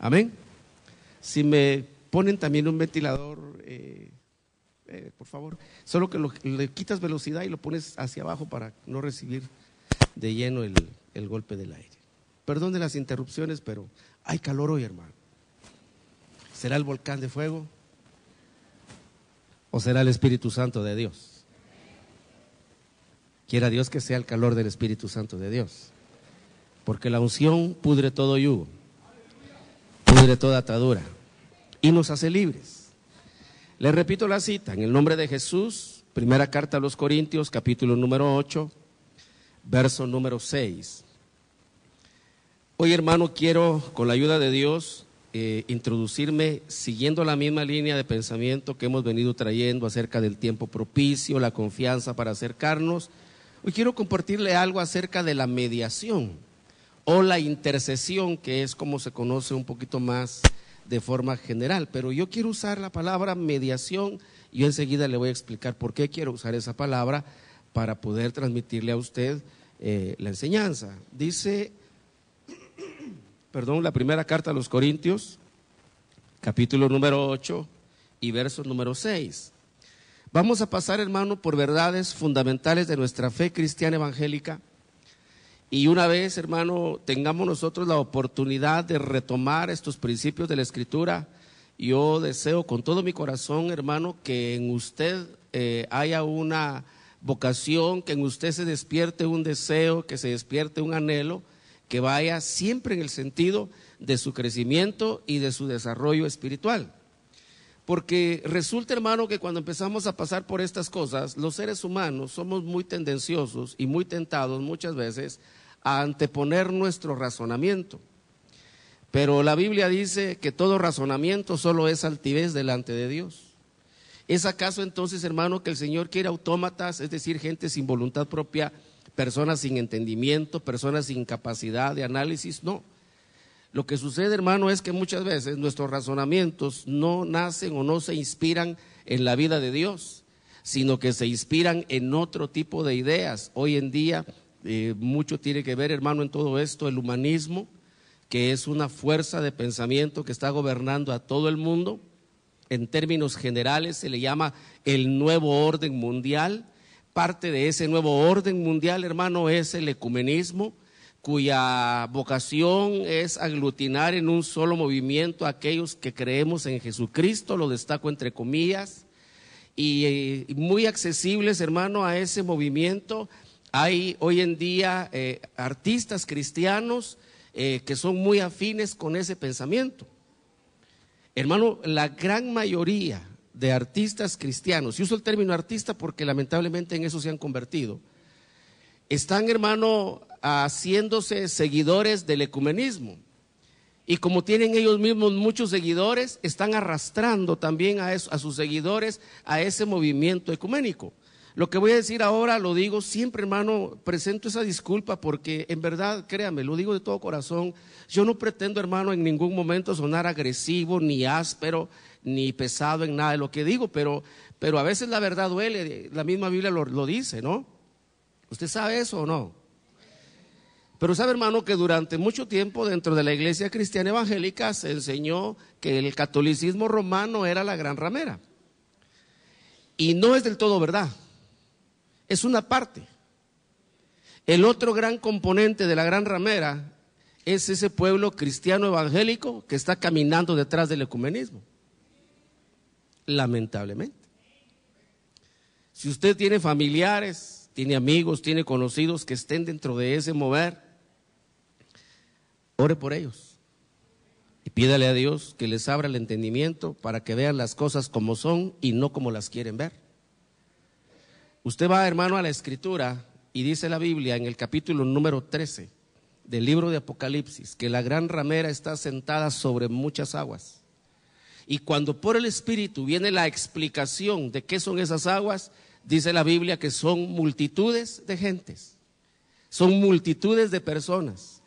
Amén. Si me ponen también un ventilador, por favor, solo que le quitas velocidad y lo pones hacia abajo para no recibir de lleno el golpe del aire. Perdón de las interrupciones, pero hay calor hoy, hermano. ¿Será el volcán de fuego o será el Espíritu Santo de Dios? Quiera Dios que sea el calor del Espíritu Santo de Dios, porque la unción pudre todo yugo, pudre toda atadura y nos hace libres. Les repito la cita, en el nombre de Jesús, primera carta a los Corintios, capítulo número 8, verso número 6. Hoy, hermano, quiero, con la ayuda de Dios, introducirme siguiendo la misma línea de pensamiento que hemos venido trayendo acerca del tiempo propicio, la confianza para acercarnos. Hoy quiero compartirle algo acerca de la mediación o la intercesión, que es como se conoce un poquito más de forma general, pero yo quiero usar la palabra mediación y yo enseguida le voy a explicar por qué quiero usar esa palabra para poder transmitirle a usted la enseñanza. Dice, la primera carta a los Corintios, capítulo número 8 y verso número 6. Vamos a pasar, hermano, por verdades fundamentales de nuestra fe cristiana evangélica. Y una vez, hermano, tengamos nosotros la oportunidad de retomar estos principios de la Escritura, yo deseo con todo mi corazón, hermano, que en usted haya una vocación, que en usted se despierte un deseo, que se despierte un anhelo, que vaya siempre en el sentido de su crecimiento y de su desarrollo espiritual. Porque resulta, hermano, que cuando empezamos a pasar por estas cosas, los seres humanos somos muy tendenciosos y muy tentados muchas veces a anteponer nuestro razonamiento. Pero la Biblia dice que todo razonamiento solo es altivez delante de Dios. ¿Es acaso entonces, hermano, que el Señor quiere autómatas, es decir, gente sin voluntad propia, personas sin entendimiento, personas sin capacidad de análisis? No. Lo que sucede, hermano, es que muchas veces nuestros razonamientos no nacen o no se inspiran en la vida de Dios, sino que se inspiran en otro tipo de ideas. Hoy en día mucho tiene que ver, hermano, en todo esto el humanismo, que es una fuerza de pensamiento que está gobernando a todo el mundo. En términos generales se le llama el nuevo orden mundial. Parte de ese nuevo orden mundial, hermano, es el ecumenismo, cuya vocación es aglutinar en un solo movimiento a aquellos que creemos en Jesucristo, lo destaco entre comillas, y muy accesibles, hermano, a ese movimiento. Hay hoy en día artistas cristianos que son muy afines con ese pensamiento. Hermano, la gran mayoría de artistas cristianos, y uso el término artista porque lamentablemente en eso se han convertido, están, hermano, haciéndose seguidores del ecumenismo, y como tienen ellos mismos muchos seguidores, están arrastrando también a sus seguidores a ese movimiento ecuménico. Lo que voy a decir ahora lo digo siempre, hermano, presento esa disculpa porque en verdad, créame, lo digo de todo corazón, yo no pretendo, hermano, en ningún momento sonar agresivo, ni áspero, ni pesado en nada de lo que digo, pero a veces la verdad duele, la misma Biblia lo dice, ¿no? ¿Usted sabe eso o no? Pero sabe, hermano, que durante mucho tiempo dentro de la iglesia cristiana evangélica se enseñó que el catolicismo romano era la gran ramera. Y no es del todo verdad, es una parte. El otro gran componente de la gran ramera es ese pueblo cristiano evangélico que está caminando detrás del ecumenismo. Lamentablemente. Si usted tiene familiares, tiene amigos, tiene conocidos que estén dentro de ese mover, ore por ellos y pídale a Dios que les abra el entendimiento para que vean las cosas como son y no como las quieren ver. Usted va, hermano, a la Escritura y dice la Biblia en el capítulo número 13 del libro de Apocalipsis que la gran ramera está sentada sobre muchas aguas. Y cuando por el Espíritu viene la explicación de qué son esas aguas, dice la Biblia que son multitudes de gentes, son multitudes de personas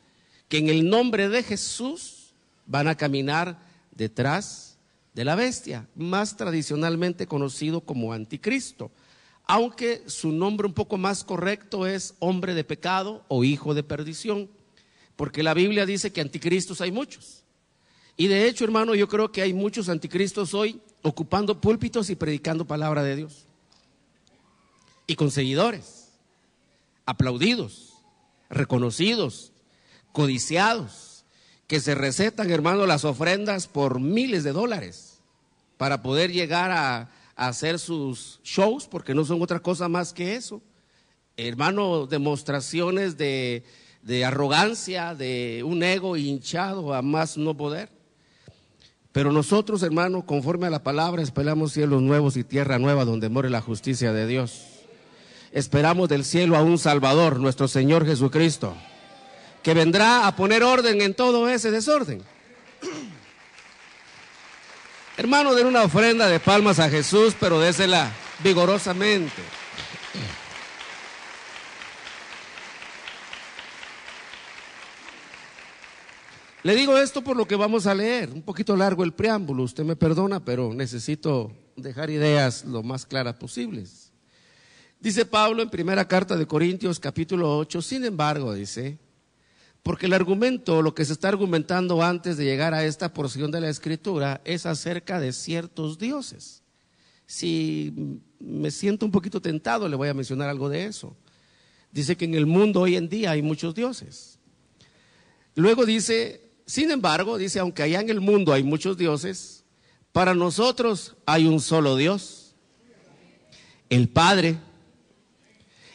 que en el nombre de Jesús van a caminar detrás de la bestia, más tradicionalmente conocido como anticristo, aunque su nombre un poco más correcto es hombre de pecado o hijo de perdición, porque la Biblia dice que anticristos hay muchos. Y de hecho, hermano, yo creo que hay muchos anticristos hoy ocupando púlpitos y predicando palabra de Dios. Y con seguidores, aplaudidos, reconocidos, codiciados, que se recetan, hermano, las ofrendas por miles de dólares para poder llegar a hacer sus shows, porque no son otra cosa más que eso. Hermano, demostraciones de arrogancia, de un ego hinchado a más no poder. Pero nosotros, hermano, conforme a la palabra, esperamos cielos nuevos y tierra nueva donde more la justicia de Dios. Esperamos del cielo a un Salvador, nuestro Señor Jesucristo, que vendrá a poner orden en todo ese desorden. Hermano, den una ofrenda de palmas a Jesús, pero désela vigorosamente. Le digo esto por lo que vamos a leer, un poquito largo el preámbulo, usted me perdona, pero necesito dejar ideas lo más claras posibles. Dice Pablo en primera carta de Corintios capítulo 8, sin embargo, dice, porque el argumento, lo que se está argumentando antes de llegar a esta porción de la Escritura es acerca de ciertos dioses. Si me siento un poquito tentado, le voy a mencionar algo de eso. Dice que en el mundo hoy en día hay muchos dioses. Luego dice, sin embargo, dice, aunque allá en el mundo hay muchos dioses, para nosotros hay un solo Dios, el Padre,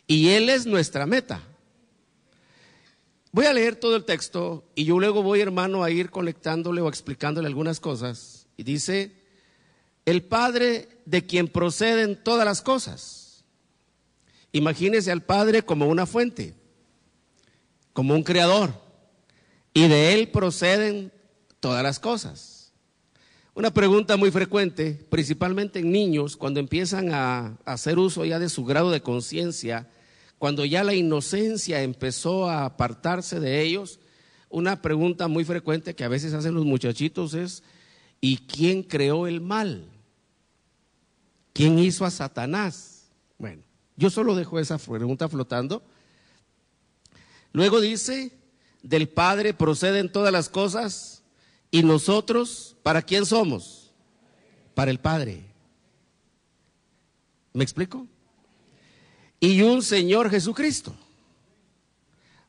y Él es nuestra meta. Voy a leer todo el texto y yo luego voy, hermano, a ir conectándole o explicándole algunas cosas. Y dice, el Padre de quien proceden todas las cosas. Imagínese al Padre como una fuente, como un creador, y de Él proceden todas las cosas. Una pregunta muy frecuente, principalmente en niños, cuando empiezan a hacer uso ya de su grado de conciencia, cuando ya la inocencia empezó a apartarse de ellos, una pregunta muy frecuente que a veces hacen los muchachitos es, ¿y quién creó el mal? ¿Quién hizo a Satanás? Bueno, yo solo dejo esa pregunta flotando. Luego dice, del Padre proceden todas las cosas, y nosotros, ¿para quién somos? Para el Padre. ¿Me explico? Y un Señor Jesucristo,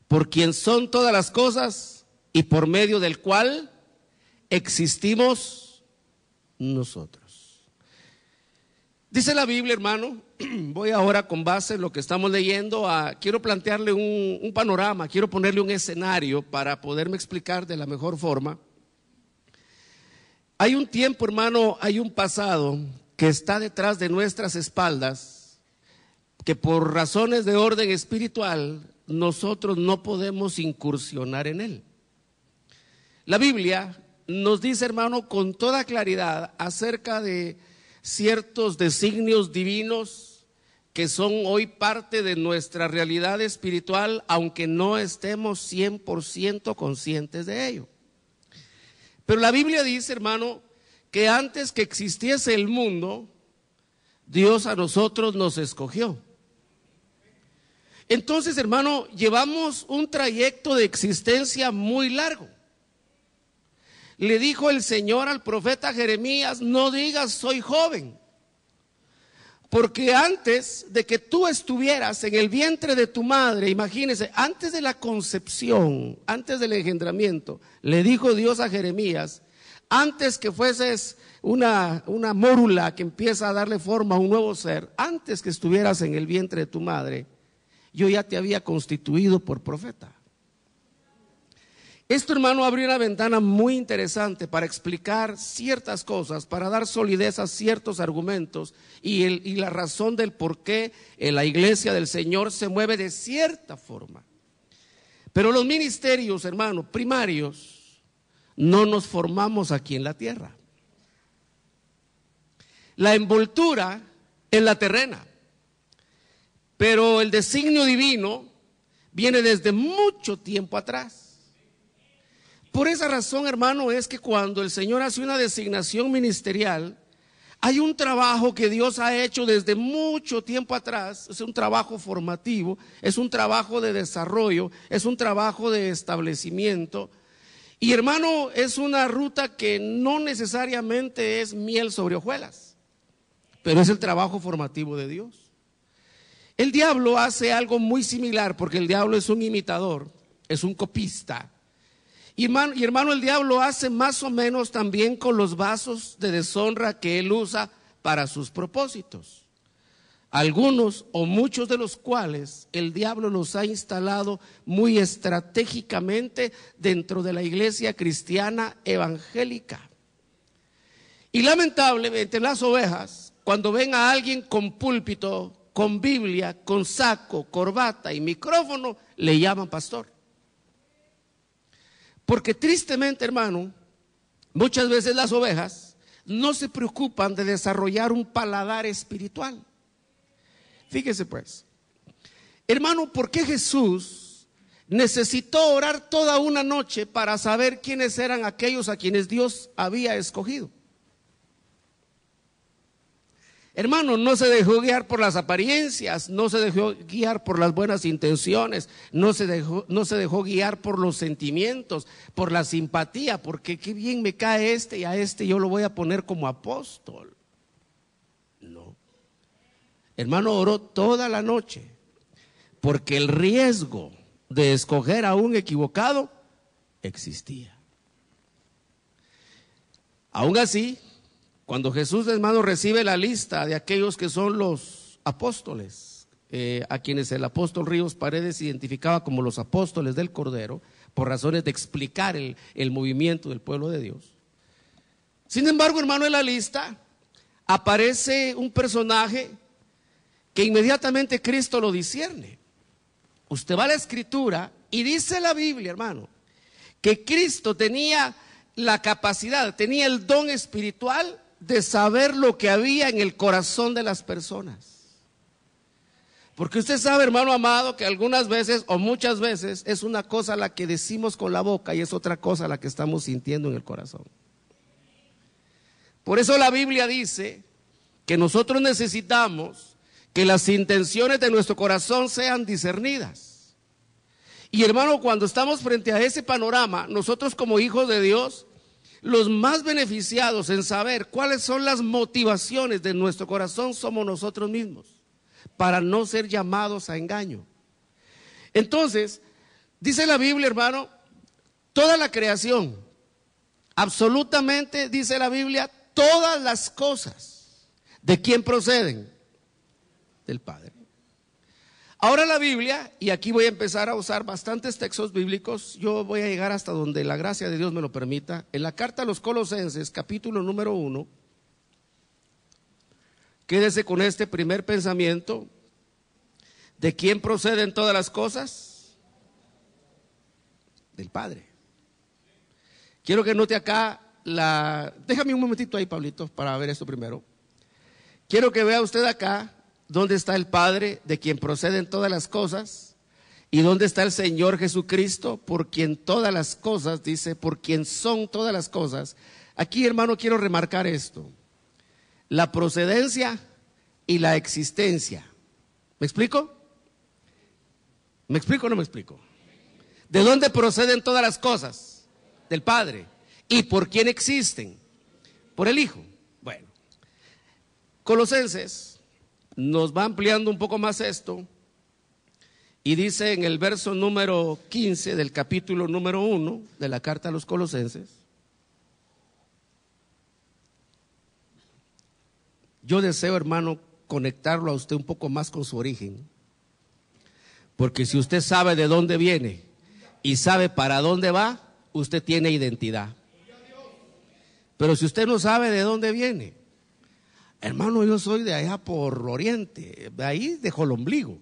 por quien son todas las cosas y por medio del cual existimos nosotros. Dice la Biblia, hermano, voy ahora con base en lo que estamos leyendo, quiero plantearle un panorama, quiero ponerle un escenario para poderme explicar de la mejor forma. Hay un tiempo, hermano, hay un pasado que está detrás de nuestras espaldas, que por razones de orden espiritual nosotros no podemos incursionar en él. La Biblia nos dice, hermano, con toda claridad acerca de ciertos designios divinos que son hoy parte de nuestra realidad espiritual, aunque no estemos 100% conscientes de ello. Pero la Biblia dice, hermano, que antes que existiese el mundo, Dios a nosotros nos escogió. Entonces, hermano, llevamos un trayecto de existencia muy largo. Le dijo el Señor al profeta Jeremías, no digas soy joven, porque antes de que tú estuvieras en el vientre de tu madre, imagínese, antes de la concepción, antes del engendramiento, le dijo Dios a Jeremías, antes que fueses una mórula que empieza a darle forma a un nuevo ser, antes que estuvieras en el vientre de tu madre, yo ya te había constituido por profeta. Esto, hermano, abrió una ventana muy interesante para explicar ciertas cosas, para dar solidez a ciertos argumentos y la razón del por qué la iglesia del Señor se mueve de cierta forma. Pero los ministerios, hermano, primarios, no nos formamos aquí en la tierra. La envoltura es la terrena. Pero el designio divino viene desde mucho tiempo atrás. Por esa razón, hermano, es que cuando el Señor hace una designación ministerial, hay un trabajo que Dios ha hecho desde mucho tiempo atrás. Es un trabajo formativo, es un trabajo de desarrollo, es un trabajo de establecimiento. Y hermano, es una ruta que no necesariamente es miel sobre hojuelas, pero es el trabajo formativo de Dios. El diablo hace algo muy similar, porque el diablo es un imitador, es un copista. Y hermano, el diablo hace más o menos también con los vasos de deshonra que él usa para sus propósitos. Algunos o muchos de los cuales el diablo los ha instalado muy estratégicamente dentro de la iglesia cristiana evangélica. Y lamentablemente las ovejas, cuando ven a alguien con púlpito, con Biblia, con saco, corbata y micrófono, le llaman pastor. Porque tristemente, hermano, muchas veces las ovejas no se preocupan de desarrollar un paladar espiritual. Fíjese pues, hermano, ¿por qué Jesús necesitó orar toda una noche para saber quiénes eran aquellos a quienes Dios había escogido? Hermano, no se dejó guiar por las apariencias, no se dejó guiar por las buenas intenciones, no se dejó guiar por los sentimientos, por la simpatía, porque qué bien me cae este y a este yo lo voy a poner como apóstol. No. Hermano, oró toda la noche, porque el riesgo de escoger a un equivocado existía. Aún así, cuando Jesús, hermano, recibe la lista de aquellos que son los apóstoles, a quienes el apóstol Ríos Paredes identificaba como los apóstoles del Cordero, por razones de explicar el movimiento del pueblo de Dios. Sin embargo, hermano, en la lista aparece un personaje que inmediatamente Cristo lo discierne. Usted va a la Escritura y dice la Biblia, hermano, que Cristo tenía la capacidad, tenía el don espiritual de saber lo que había en el corazón de las personas. Porque usted sabe, hermano amado, que algunas veces o muchas veces es una cosa la que decimos con la boca y es otra cosa la que estamos sintiendo en el corazón. Por eso la Biblia dice que nosotros necesitamos que las intenciones de nuestro corazón sean discernidas. Y hermano, cuando estamos frente a ese panorama, nosotros como hijos de Dios, los más beneficiados en saber cuáles son las motivaciones de nuestro corazón somos nosotros mismos, para no ser llamados a engaño. Entonces, dice la Biblia, hermano, toda la creación, absolutamente, dice la Biblia, todas las cosas, ¿de quién proceden? Del Padre. Ahora la Biblia, y aquí voy a empezar a usar bastantes textos bíblicos, yo voy a llegar hasta donde la gracia de Dios me lo permita. En la carta a los Colosenses, capítulo número 1, quédese con este primer pensamiento: ¿de quién proceden todas las cosas? Del Padre. Quiero que note acá déjame un momentito ahí, Pablito, para ver esto primero. Quiero que vea usted acá dónde está el Padre, de quien proceden todas las cosas, y dónde está el Señor Jesucristo, por quien todas las cosas, dice, por quien son todas las cosas. Aquí, hermano, quiero remarcar esto: la procedencia y la existencia. ¿Me explico? ¿Me explico o no me explico? ¿De dónde proceden todas las cosas? Del Padre. ¿Y por quién existen? Por el Hijo. Bueno, Colosenses nos va ampliando un poco más esto y dice en el verso número 15 del capítulo número 1 de la carta a los Colosenses: yo deseo, hermano, conectarlo a usted un poco más con su origen, porque si usted sabe de dónde viene y sabe para dónde va, usted tiene identidad. Pero si usted no sabe de dónde viene, hermano, yo soy de allá por Oriente, de ahí dejó el ombligo.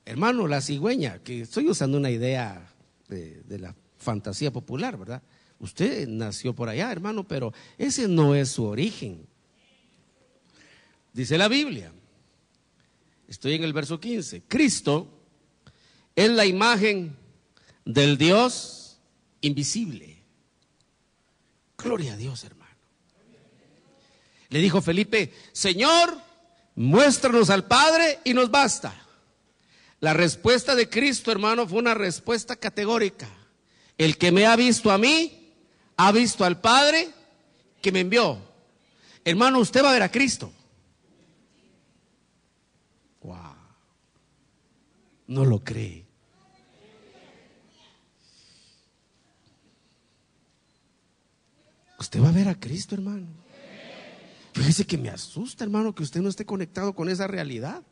Hermano, la cigüeña, que estoy usando una idea de la fantasía popular, ¿verdad? Usted nació por allá, hermano, pero ese no es su origen. Dice la Biblia, estoy en el verso 15, Cristo es la imagen del Dios invisible. Gloria a Dios, hermano. Le dijo Felipe: Señor, muéstranos al Padre y nos basta. La respuesta de Cristo, hermano, fue una respuesta categórica. El que me ha visto a mí, ha visto al Padre que me envió. Hermano, usted va a ver a Cristo. Wow. No lo cree. Usted va a ver a Cristo, hermano. Fíjese que me asusta, hermano, que usted no esté conectado con esa realidad.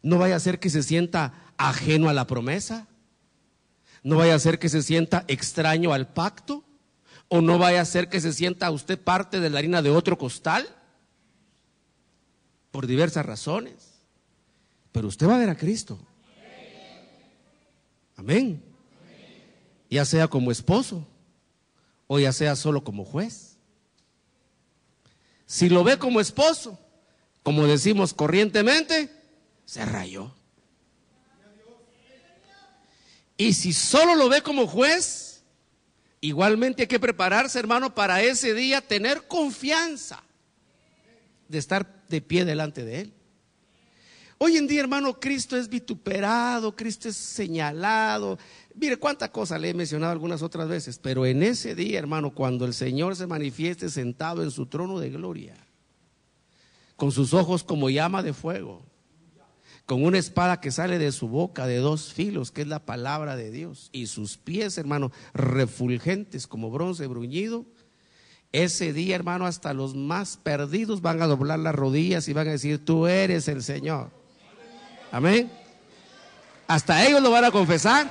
No vaya a ser que se sienta ajeno a la promesa. No vaya a ser que se sienta extraño al pacto. O no vaya a ser que se sienta usted parte de la harina de otro costal. Por diversas razones. Pero usted va a ver a Cristo. Amén. Ya sea como esposo o ya sea solo como juez. Si lo ve como esposo, como decimos corrientemente, se rayó. Y si solo lo ve como juez, igualmente hay que prepararse, hermano, para ese día tener confianza de estar de pie delante de Él. Hoy en día, hermano, Cristo es vituperado, Cristo es señalado. Mire cuánta cosa le he mencionado algunas otras veces, pero en ese día, hermano, cuando el Señor se manifieste sentado en su trono de gloria, con sus ojos como llama de fuego, con una espada que sale de su boca de 2 filos, que es la palabra de Dios, y sus pies, hermano, refulgentes como bronce bruñido, ese día, hermano, hasta los más perdidos van a doblar las rodillas y van a decir: tú eres el Señor. Amén. Hasta ellos lo van a confesar.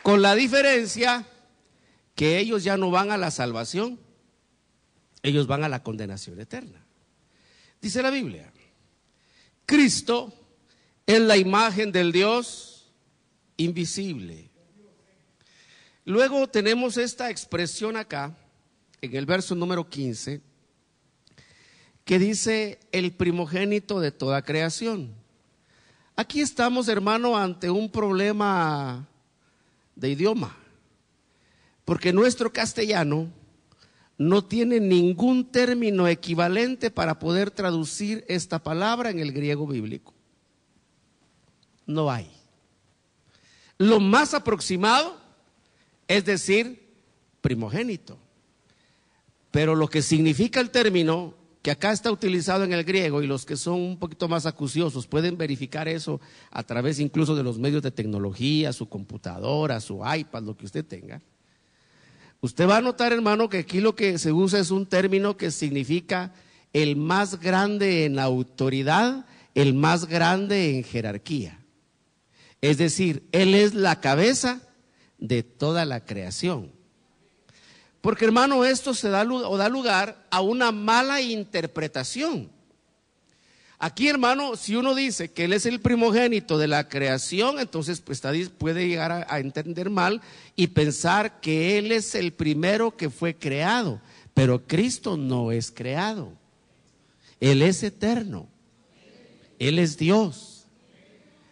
Con la diferencia que ellos ya no van a la salvación, ellos van a la condenación eterna. Dice la Biblia: Cristo es la imagen del Dios invisible. Luego tenemos esta expresión acá, en el verso número 15, que dice: el primogénito de toda creación. Aquí estamos, hermano, ante un problema de idioma, porque nuestro castellano no tiene ningún término equivalente para poder traducir esta palabra en el griego bíblico. No hay. Lo más aproximado es decir primogénito, pero lo que significa el término que acá está utilizado en el griego, y los que son un poquito más acuciosos pueden verificar eso a través incluso de los medios de tecnología, su computadora, su iPad, lo que usted tenga. Usted va a notar, hermano, que aquí lo que se usa es un término que significa el más grande en autoridad, el más grande en jerarquía. Es decir, Él es la cabeza de toda la creación. Porque, hermano, esto da lugar a una mala interpretación. Aquí, hermano, si uno dice que Él es el primogénito de la creación, entonces pues, puede llegar a entender mal y pensar que Él es el primero que fue creado. Pero Cristo no es creado. Él es eterno. Él es Dios.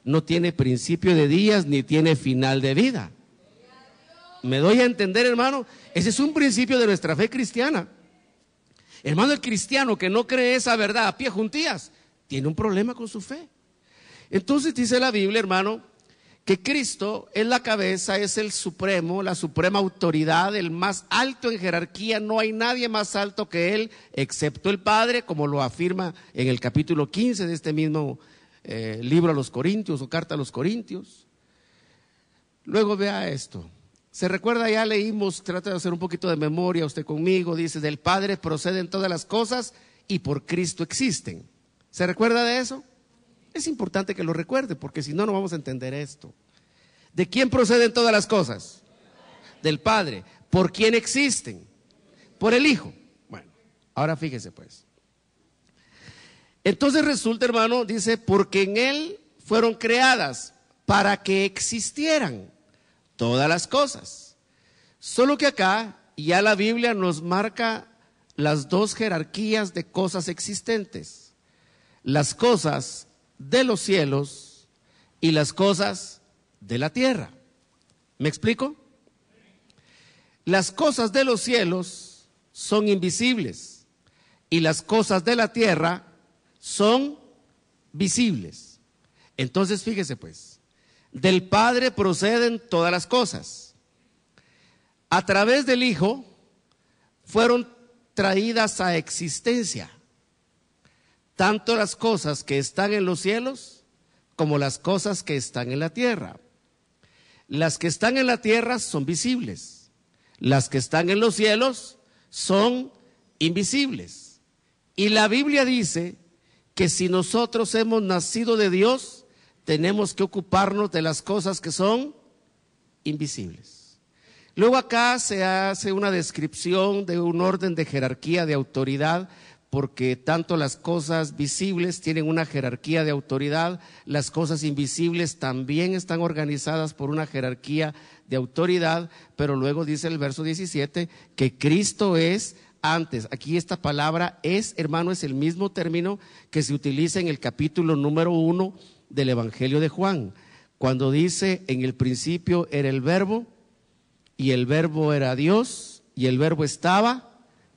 No tiene principio de días ni tiene final de vida. ¿Me doy a entender, hermano? Ese es un principio de nuestra fe cristiana. Hermano, el cristiano que no cree esa verdad a pie juntillas tiene un problema con su fe. Entonces dice la Biblia, hermano, que Cristo es la cabeza, es el supremo, la suprema autoridad, el más alto en jerarquía. No hay nadie más alto que Él, excepto el Padre, como lo afirma en el capítulo 15 de este mismo libro a los Corintios o carta a los Corintios. Luego vea esto. Se recuerda, ya leímos, trata de hacer un poquito de memoria usted conmigo, dice: del Padre proceden todas las cosas y por Cristo existen. ¿Se recuerda de eso? Es importante que lo recuerde, porque si no, no vamos a entender esto. ¿De quién proceden todas las cosas? Del Padre. ¿Por quién existen? Por el Hijo. Bueno, ahora fíjese pues. Entonces resulta, hermano, dice: porque en Él fueron creadas para que existieran todas las cosas. Solo que acá ya la Biblia nos marca las 2 jerarquías de cosas existentes: las cosas de los cielos y las cosas de la tierra. ¿Me explico? Las cosas de los cielos son invisibles y las cosas de la tierra son visibles. Entonces fíjese pues, del Padre proceden todas las cosas. A través del Hijo fueron traídas a existencia tanto las cosas que están en los cielos como las cosas que están en la tierra. Las que están en la tierra son visibles, las que están en los cielos son invisibles. Y la Biblia dice que si nosotros hemos nacido de Dios, tenemos que ocuparnos de las cosas que son invisibles. Luego acá se hace una descripción de un orden de jerarquía de autoridad, porque tanto las cosas visibles tienen una jerarquía de autoridad, las cosas invisibles también están organizadas por una jerarquía de autoridad, pero luego dice el verso 17 que Cristo es antes. Aquí esta palabra es, hermano, es el mismo término que se utiliza en el capítulo número 1 del Evangelio de Juan, cuando dice: en el principio era el verbo, y el verbo era Dios, y el verbo estaba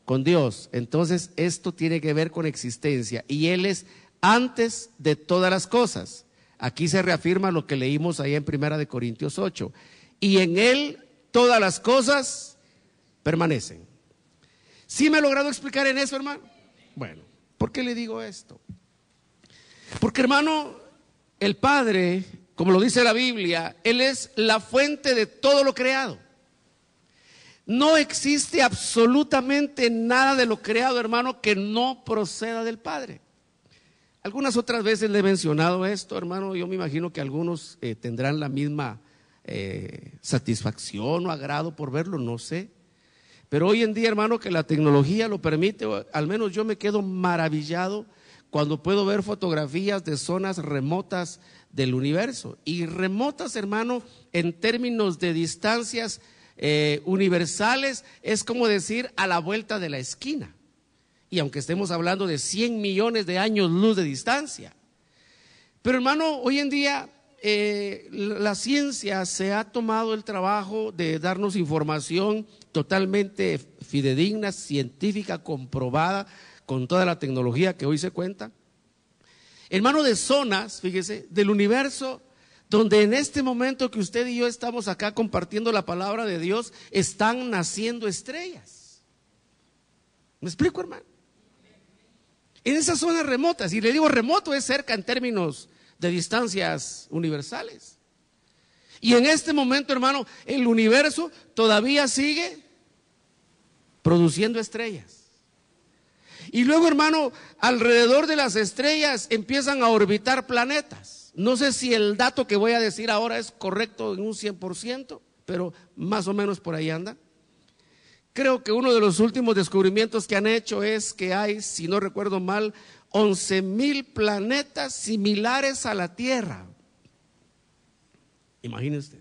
con Dios. Entonces esto tiene que ver con existencia, y Él es antes de todas las cosas. Aquí se reafirma lo que leímos ahí en 1 Corintios 8, y en Él todas las cosas permanecen. ¿Sí me he logrado explicar en eso, hermano? Bueno, ¿por qué le digo esto? Porque, hermano, el Padre, como lo dice la Biblia, Él es la fuente de todo lo creado. No existe absolutamente nada de lo creado, hermano, que no proceda del Padre. Algunas otras veces le he mencionado esto, hermano. Yo me imagino que algunos tendrán la misma satisfacción o agrado por verlo, no sé. Pero hoy en día, hermano, que la tecnología lo permite, al menos yo me quedo maravillado cuando puedo ver fotografías de zonas remotas del universo. Y remotas, hermano, en términos de distancias universales, es como decir a la vuelta de la esquina. Y aunque estemos hablando de 100 millones de años luz de distancia. Pero, hermano, hoy en día la ciencia se ha tomado el trabajo de darnos información totalmente fidedigna, científica, comprobada, con toda la tecnología que hoy se cuenta, hermano, de zonas, fíjese, del universo, donde en este momento que usted y yo estamos acá compartiendo la palabra de Dios, están naciendo estrellas. ¿Me explico, hermano? En esas zonas remotas, y le digo remoto, es cerca en términos de distancias universales. Y en este momento, hermano, el universo todavía sigue produciendo estrellas. Y luego, hermano, alrededor de las estrellas empiezan a orbitar planetas. No sé si el dato que voy a decir ahora es correcto en un 100%, pero más o menos por ahí anda. Creo que uno de los últimos descubrimientos que han hecho es que hay, si no recuerdo mal, 11,000 planetas similares a la Tierra. Imagínese usted.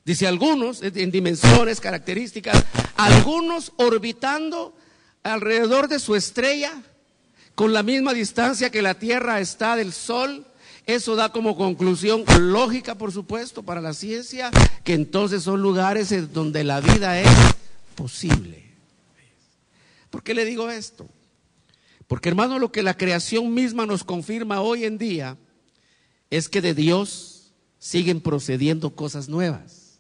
Dice algunos, en dimensiones, características, algunos orbitando alrededor de su estrella con la misma distancia que la Tierra está del Sol. Eso da como conclusión lógica, por supuesto, para la ciencia, que entonces son lugares en donde la vida es posible. ¿Por qué le digo esto? Porque, hermano, lo que la creación misma nos confirma hoy en día es que de Dios siguen procediendo cosas nuevas.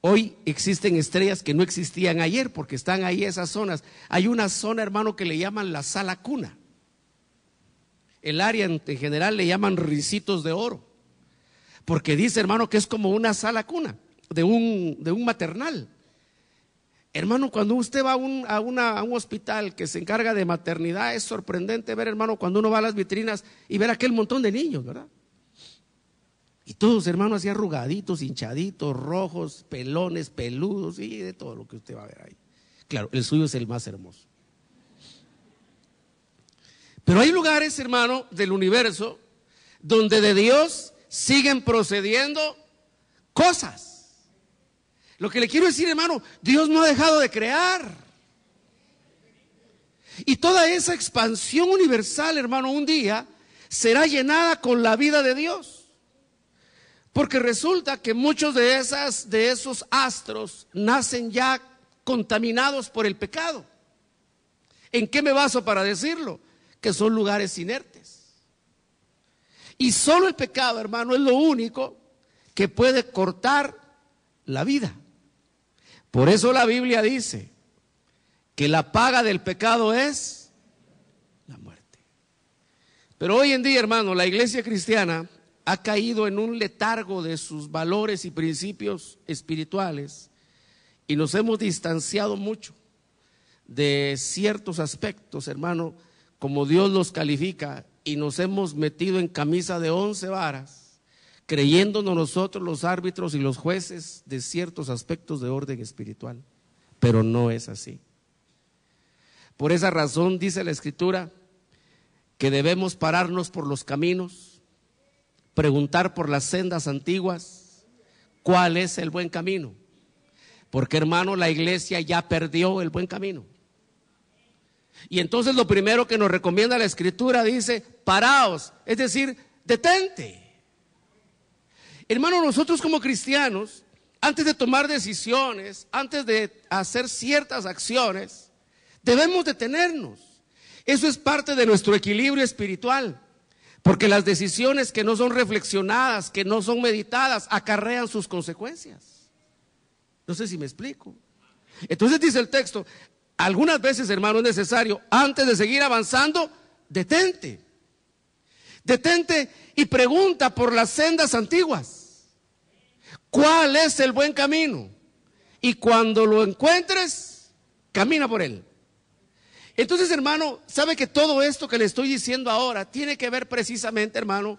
Hoy existen estrellas que no existían ayer porque están ahí esas zonas. Hay una zona, hermano, que le llaman la sala cuna. El área en general le llaman ricitos de oro, porque dice, hermano, que es como una sala cuna de un maternal. Hermano, cuando usted va a un hospital que se encarga de maternidad, es sorprendente ver, hermano, cuando uno va a las vitrinas y ver aquel montón de niños, ¿verdad? Y todos, hermano, así arrugaditos, hinchaditos, rojos, pelones, peludos, y de todo lo que usted va a ver ahí. Claro, el suyo es el más hermoso. Pero hay lugares, hermano, del universo donde de Dios siguen procediendo cosas. Lo que le quiero decir, hermano, Dios no ha dejado de crear. Y toda esa expansión universal, hermano, un día será llenada con la vida de Dios. Porque resulta que muchos de esos astros nacen ya contaminados por el pecado. ¿En qué me baso para decirlo? Que son lugares inertes. Y solo el pecado, hermano, es lo único que puede cortar la vida. Por eso la Biblia dice que la paga del pecado es la muerte. Pero hoy en día, hermano, la iglesia cristiana ha caído en un letargo de sus valores y principios espirituales y nos hemos distanciado mucho de ciertos aspectos, hermano, como Dios los califica, y nos hemos metido en camisa de 11 varas, creyéndonos nosotros los árbitros y los jueces de ciertos aspectos de orden espiritual, pero no es así. Por esa razón dice la Escritura que debemos pararnos por los caminos, preguntar por las sendas antiguas, ¿cuál es el buen camino? Porque, hermano, la iglesia ya perdió el buen camino. Y entonces lo primero que nos recomienda la Escritura dice, paraos, es decir, detente. Hermano, nosotros como cristianos, antes de tomar decisiones, antes de hacer ciertas acciones, debemos detenernos. Eso es parte de nuestro equilibrio espiritual, porque las decisiones que no son reflexionadas, que no son meditadas, acarrean sus consecuencias. No sé si me explico. Entonces dice el texto, algunas veces, hermano, es necesario, antes de seguir avanzando, detente. Detente y pregunta por las sendas antiguas. ¿Cuál es el buen camino? Y cuando lo encuentres, camina por él. Entonces, hermano, sabe que todo esto que le estoy diciendo ahora tiene que ver precisamente, hermano,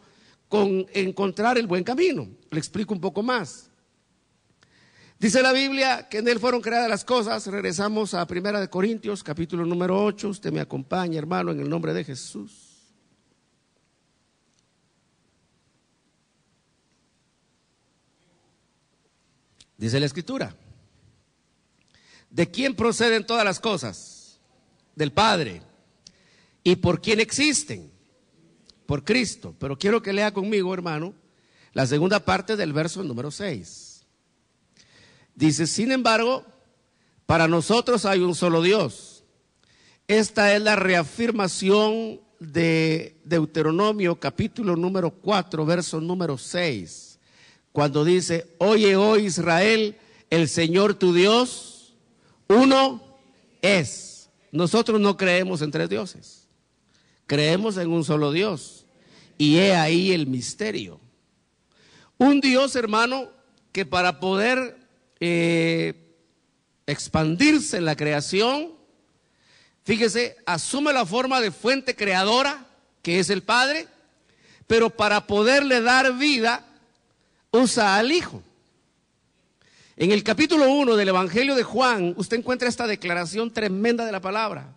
con encontrar el buen camino. Le explico un poco más. Dice la Biblia que en él fueron creadas las cosas. Regresamos a 1 Corintios, capítulo número 8. Usted me acompaña, hermano, en el nombre de Jesús. Dice la Escritura, ¿de quién proceden todas las cosas? Del Padre. ¿Y por quién existen? Por Cristo. Pero quiero que lea conmigo, hermano, la segunda parte del verso número 6. Dice, sin embargo, para nosotros hay un solo Dios. Esta es la reafirmación de Deuteronomio, capítulo número 4, verso número 6. Cuando dice, oye, oh Israel, el Señor tu Dios, uno es. Nosotros no creemos en tres dioses, creemos en un solo Dios. Y he ahí el misterio. Un Dios, hermano, que para poder expandirse en la creación, fíjese, asume la forma de fuente creadora, que es el Padre, pero para poderle dar vida, usa al Hijo. En el capítulo 1 del Evangelio de Juan, usted encuentra esta declaración tremenda de la palabra.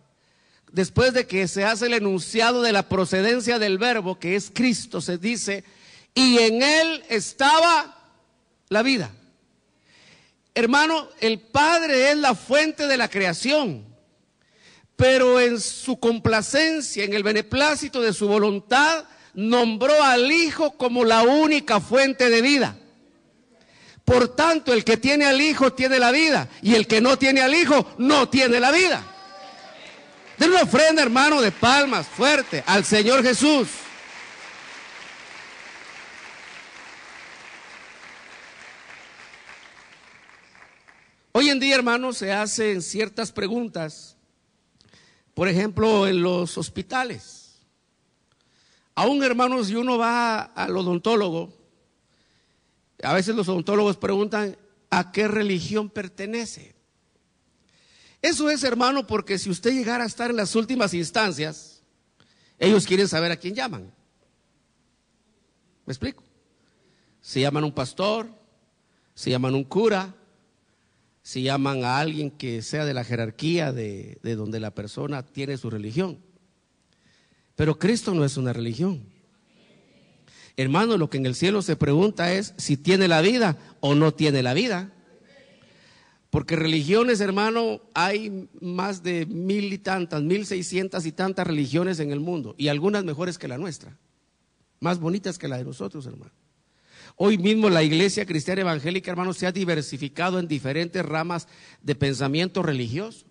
Después de que se hace el enunciado de la procedencia del verbo, que es Cristo, se dice, y en él estaba la vida. Hermano, el Padre es la fuente de la creación, pero en su complacencia, en el beneplácito de su voluntad, nombró al Hijo como la única fuente de vida. Por tanto, el que tiene al Hijo tiene la vida, y el que no tiene al Hijo no tiene la vida. Den una ofrenda, hermano, de palmas fuerte al Señor Jesús. Hoy en día, hermano, se hacen ciertas preguntas, por ejemplo, en los hospitales. Aún, hermanos, si uno va al odontólogo, a veces los odontólogos preguntan, ¿a qué religión pertenece? Eso es, hermano, porque si usted llegara a estar en las últimas instancias, ellos quieren saber a quién llaman. ¿Me explico? Se llaman a un pastor, se llaman a un cura, se llaman a alguien que sea de la jerarquía de donde la persona tiene su religión. Pero Cristo no es una religión. Hermano, lo que en el cielo se pregunta es si tiene la vida o no tiene la vida. Porque religiones, hermano, hay más de 1000 y tantas, 1600 y tantas religiones en el mundo, y algunas mejores que la nuestra, más bonitas que la de nosotros, hermano. Hoy mismo la iglesia cristiana evangélica, hermano, se ha diversificado en diferentes ramas de pensamiento religioso.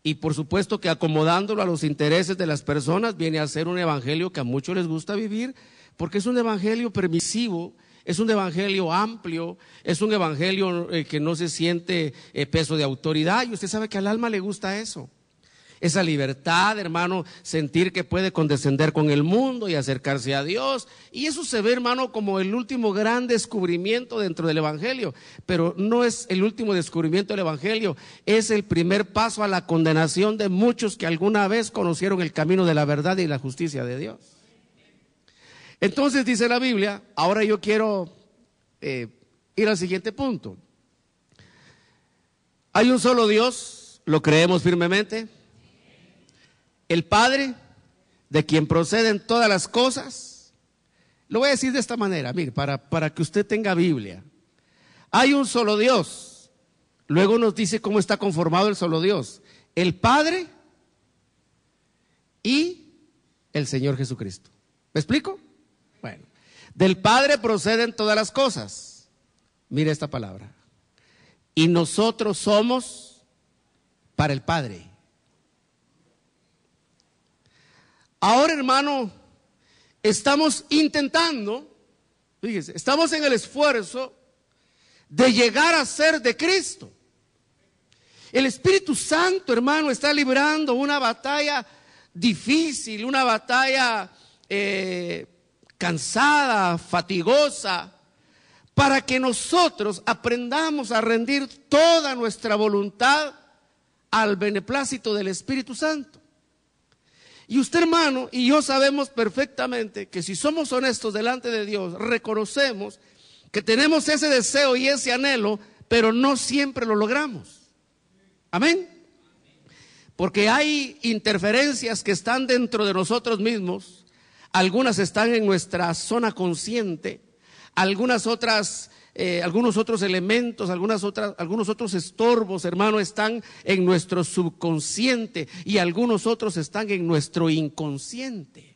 Y por supuesto que acomodándolo a los intereses de las personas viene a ser un evangelio que a muchos les gusta vivir, porque es un evangelio permisivo, es un evangelio amplio, es un evangelio que no se siente peso de autoridad, y usted sabe que al alma le gusta eso. Esa libertad, hermano, sentir que puede condescender con el mundo y acercarse a Dios. Y eso se ve, hermano, como el último gran descubrimiento dentro del evangelio. Pero no es el último descubrimiento del evangelio, es el primer paso a la condenación de muchos que alguna vez conocieron el camino de la verdad y la justicia de Dios. Entonces dice la Biblia, ahora yo quiero ir al siguiente punto. Hay un solo Dios, lo creemos firmemente. El Padre, de quien proceden todas las cosas. Lo voy a decir de esta manera, mire, para que usted tenga Biblia. Hay un solo Dios. Luego nos dice cómo está conformado el solo Dios. El Padre y el Señor Jesucristo. ¿Me explico? Bueno, del Padre proceden todas las cosas. Mire esta palabra. Y nosotros somos para el Padre. Ahora, hermano, estamos intentando, fíjese, estamos en el esfuerzo de llegar a ser de Cristo. El Espíritu Santo, hermano, está librando una batalla difícil, una batalla cansada, fatigosa, para que nosotros aprendamos a rendir toda nuestra voluntad al beneplácito del Espíritu Santo. Y usted, hermano, y yo sabemos perfectamente que si somos honestos delante de Dios, reconocemos que tenemos ese deseo y ese anhelo, pero no siempre lo logramos. Amén. Porque hay interferencias que están dentro de nosotros mismos, algunas están en nuestra zona consciente, algunos otros elementos, algunos otros estorbos, hermano, están en nuestro subconsciente y algunos otros están en nuestro inconsciente.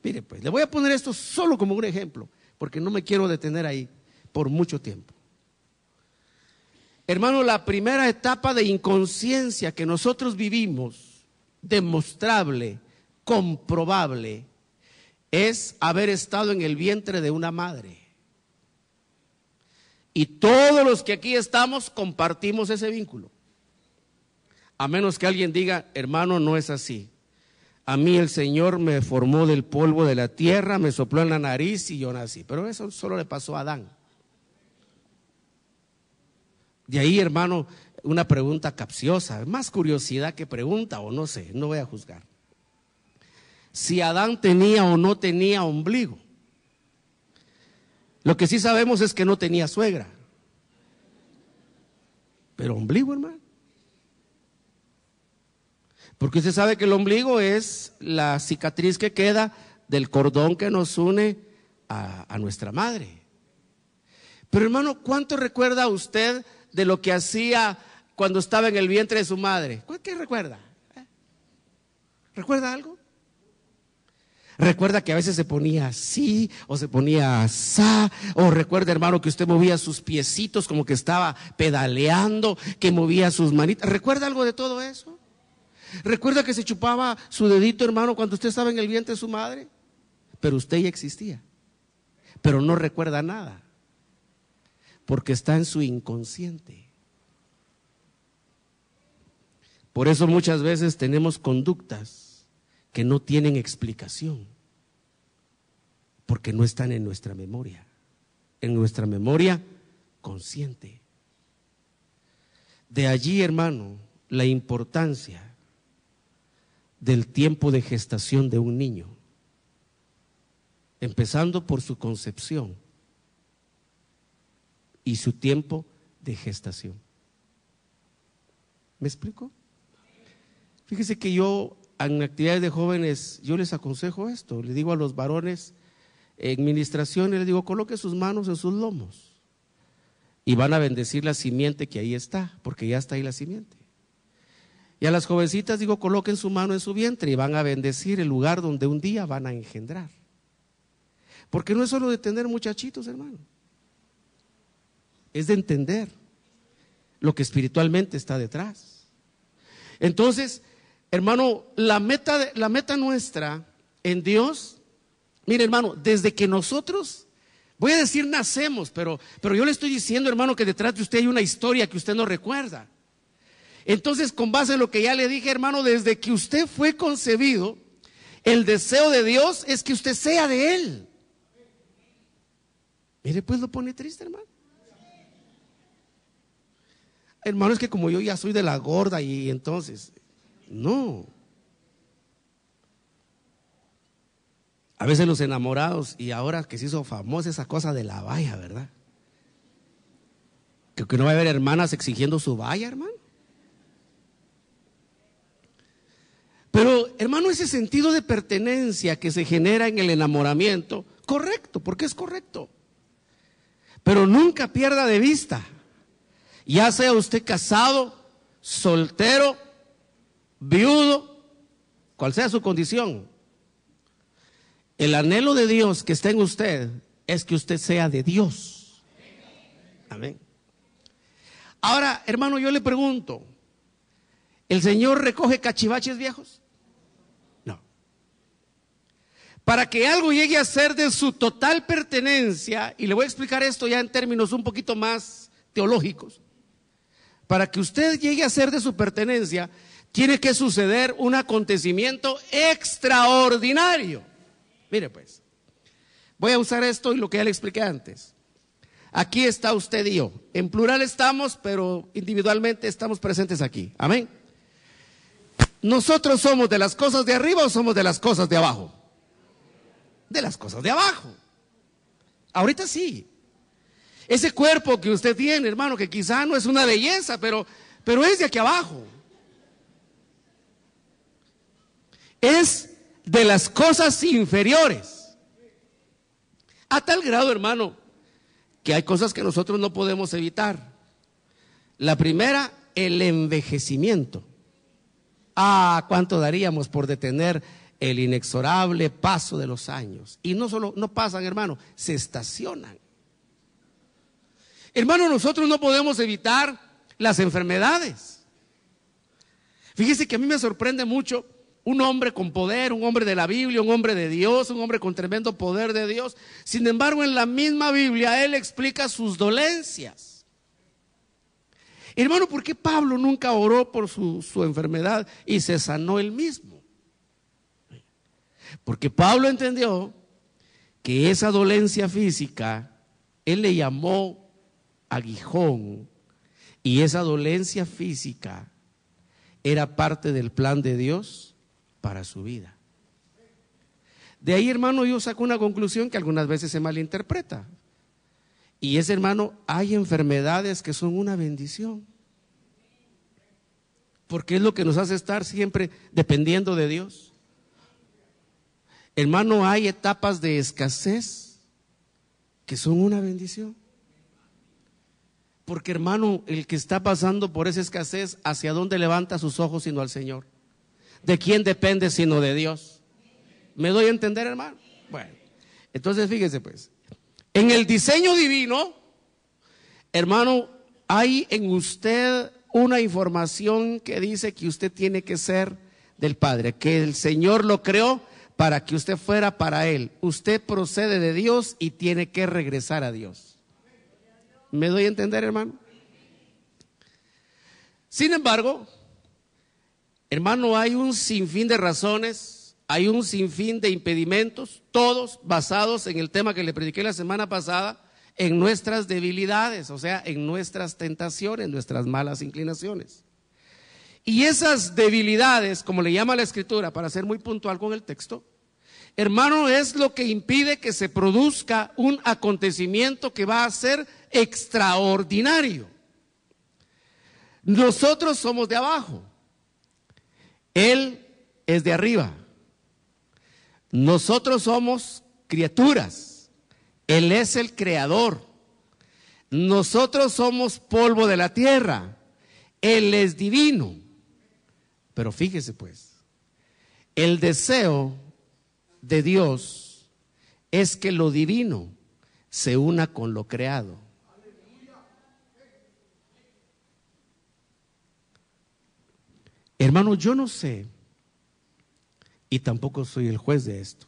Mire, pues, le voy a poner esto solo como un ejemplo, porque no me quiero detener ahí por mucho tiempo. Hermano, la primera etapa de inconsciencia que nosotros vivimos, demostrable, comprobable, es haber estado en el vientre de una madre. Y todos los que aquí estamos compartimos ese vínculo. A menos que alguien diga, hermano, no es así. A mí el Señor me formó del polvo de la tierra, me sopló en la nariz y yo nací. Pero eso solo le pasó a Adán. De ahí, hermano, una pregunta capciosa, más curiosidad que pregunta, o no sé, no voy a juzgar. Si Adán tenía o no tenía ombligo. Lo que sí sabemos es que no tenía suegra. Pero ombligo, hermano. Porque usted sabe que el ombligo es la cicatriz que queda del cordón que nos une a nuestra madre. Pero, hermano, ¿cuánto recuerda usted de lo que hacía cuando estaba en el vientre de su madre? ¿Qué recuerda? ¿Recuerda algo? Recuerda que a veces se ponía así o se ponía asá, o recuerda, hermano, que usted movía sus piecitos como que estaba pedaleando, que movía sus manitas. ¿Recuerda algo de todo eso? ¿Recuerda que se chupaba su dedito, hermano, cuando usted estaba en el vientre de su madre? Pero usted ya existía, pero no recuerda nada, porque está en su inconsciente. Por eso muchas veces tenemos conductas que no tienen explicación, porque no están en nuestra memoria consciente. De allí, hermano, la importancia del tiempo de gestación de un niño, empezando por su concepción y su tiempo de gestación. ¿Me explico? Fíjese que yo en actividades de jóvenes, yo les aconsejo esto, les digo a los varones en ministraciones, les digo, coloque sus manos en sus lomos y van a bendecir la simiente que ahí está, porque ya está ahí la simiente. Y a las jovencitas digo, coloquen su mano en su vientre y van a bendecir el lugar donde un día van a engendrar. Porque no es solo de tener muchachitos, hermano, es de entender lo que espiritualmente está detrás. Entonces, hermano, la meta nuestra en Dios, mire, hermano, desde que nosotros, voy a decir nacemos, pero yo le estoy diciendo, hermano, que detrás de usted hay una historia que usted no recuerda. Entonces, con base en lo que ya le dije, hermano, desde que usted fue concebido, el deseo de Dios es que usted sea de Él. Mire, pues lo pone triste, hermano. Hermano, es que como yo ya soy de la gorda y entonces, no. A veces los enamorados, y ahora que se hizo famosa esa cosa de la valla, ¿verdad? Que no va a haber hermanas exigiendo su valla, hermano. Pero, hermano, ese sentido de pertenencia que se genera en el enamoramiento, correcto, porque es correcto. Pero nunca pierda de vista, ya sea usted casado, soltero, viudo, cual sea su condición, el anhelo de Dios que está en usted es que usted sea de Dios. Amén. Ahora, hermano, yo le pregunto, ¿el Señor recoge cachivaches viejos? No. Para que algo llegue a ser de su total pertenencia, y le voy a explicar esto ya en términos un poquito más teológicos, para que usted llegue a ser de su pertenencia, tiene que suceder un acontecimiento extraordinario. Mire pues, voy a usar esto y lo que ya le expliqué antes. Aquí está usted y yo, en plural estamos, pero individualmente estamos presentes aquí, amén. ¿Nosotros somos de las cosas de arriba o somos de las cosas de abajo? De las cosas de abajo. Ahorita sí. Ese cuerpo que usted tiene, hermano, que quizá no es una belleza, pero es de aquí abajo. Es de las cosas inferiores. A tal grado, hermano, que hay cosas que nosotros no podemos evitar. La primera, el envejecimiento. ¿Cuánto daríamos por detener el inexorable paso de los años? Y no solo, no pasan, hermano, se estacionan. Hermano, nosotros no podemos evitar las enfermedades. Fíjese que a mí me sorprende mucho un hombre con poder, un hombre de la Biblia, un hombre de Dios, un hombre con tremendo poder de Dios. Sin embargo, en la misma Biblia, él explica sus dolencias. Hermano, ¿por qué Pablo nunca oró por su enfermedad y se sanó él mismo? Porque Pablo entendió que esa dolencia física, él le llamó aguijón, y esa dolencia física era parte del plan de Dios para su vida. De ahí, hermano, yo saco una conclusión que algunas veces se malinterpreta. Y es, hermano, hay enfermedades que son una bendición, porque es lo que nos hace estar siempre dependiendo de Dios. Hermano, hay etapas de escasez que son una bendición. Porque, hermano, el que está pasando por esa escasez, ¿hacia dónde levanta sus ojos sino al Señor? ¿De quién depende sino de Dios? ¿Me doy a entender, hermano? Bueno, entonces fíjese pues, en el diseño divino, hermano, hay en usted una información que dice que usted tiene que ser del Padre, que el Señor lo creó para que usted fuera para Él. Usted procede de Dios y tiene que regresar a Dios. ¿Me doy a entender, hermano? Sin embargo, hermano, hay un sinfín de razones, hay un sinfín de impedimentos, todos basados en el tema que le prediqué la semana pasada, en nuestras debilidades, o sea, en nuestras tentaciones, nuestras malas inclinaciones. Y esas debilidades, como le llama la Escritura, para ser muy puntual con el texto, hermano, es lo que impide que se produzca un acontecimiento que va a ser extraordinario. Nosotros somos de abajo, Él es de arriba. Nosotros somos criaturas, Él es el creador. Nosotros somos polvo de la tierra, Él es divino. Pero fíjese pues, el deseo de Dios es que lo divino se una con lo creado. Hermano, yo no sé, y tampoco soy el juez de esto.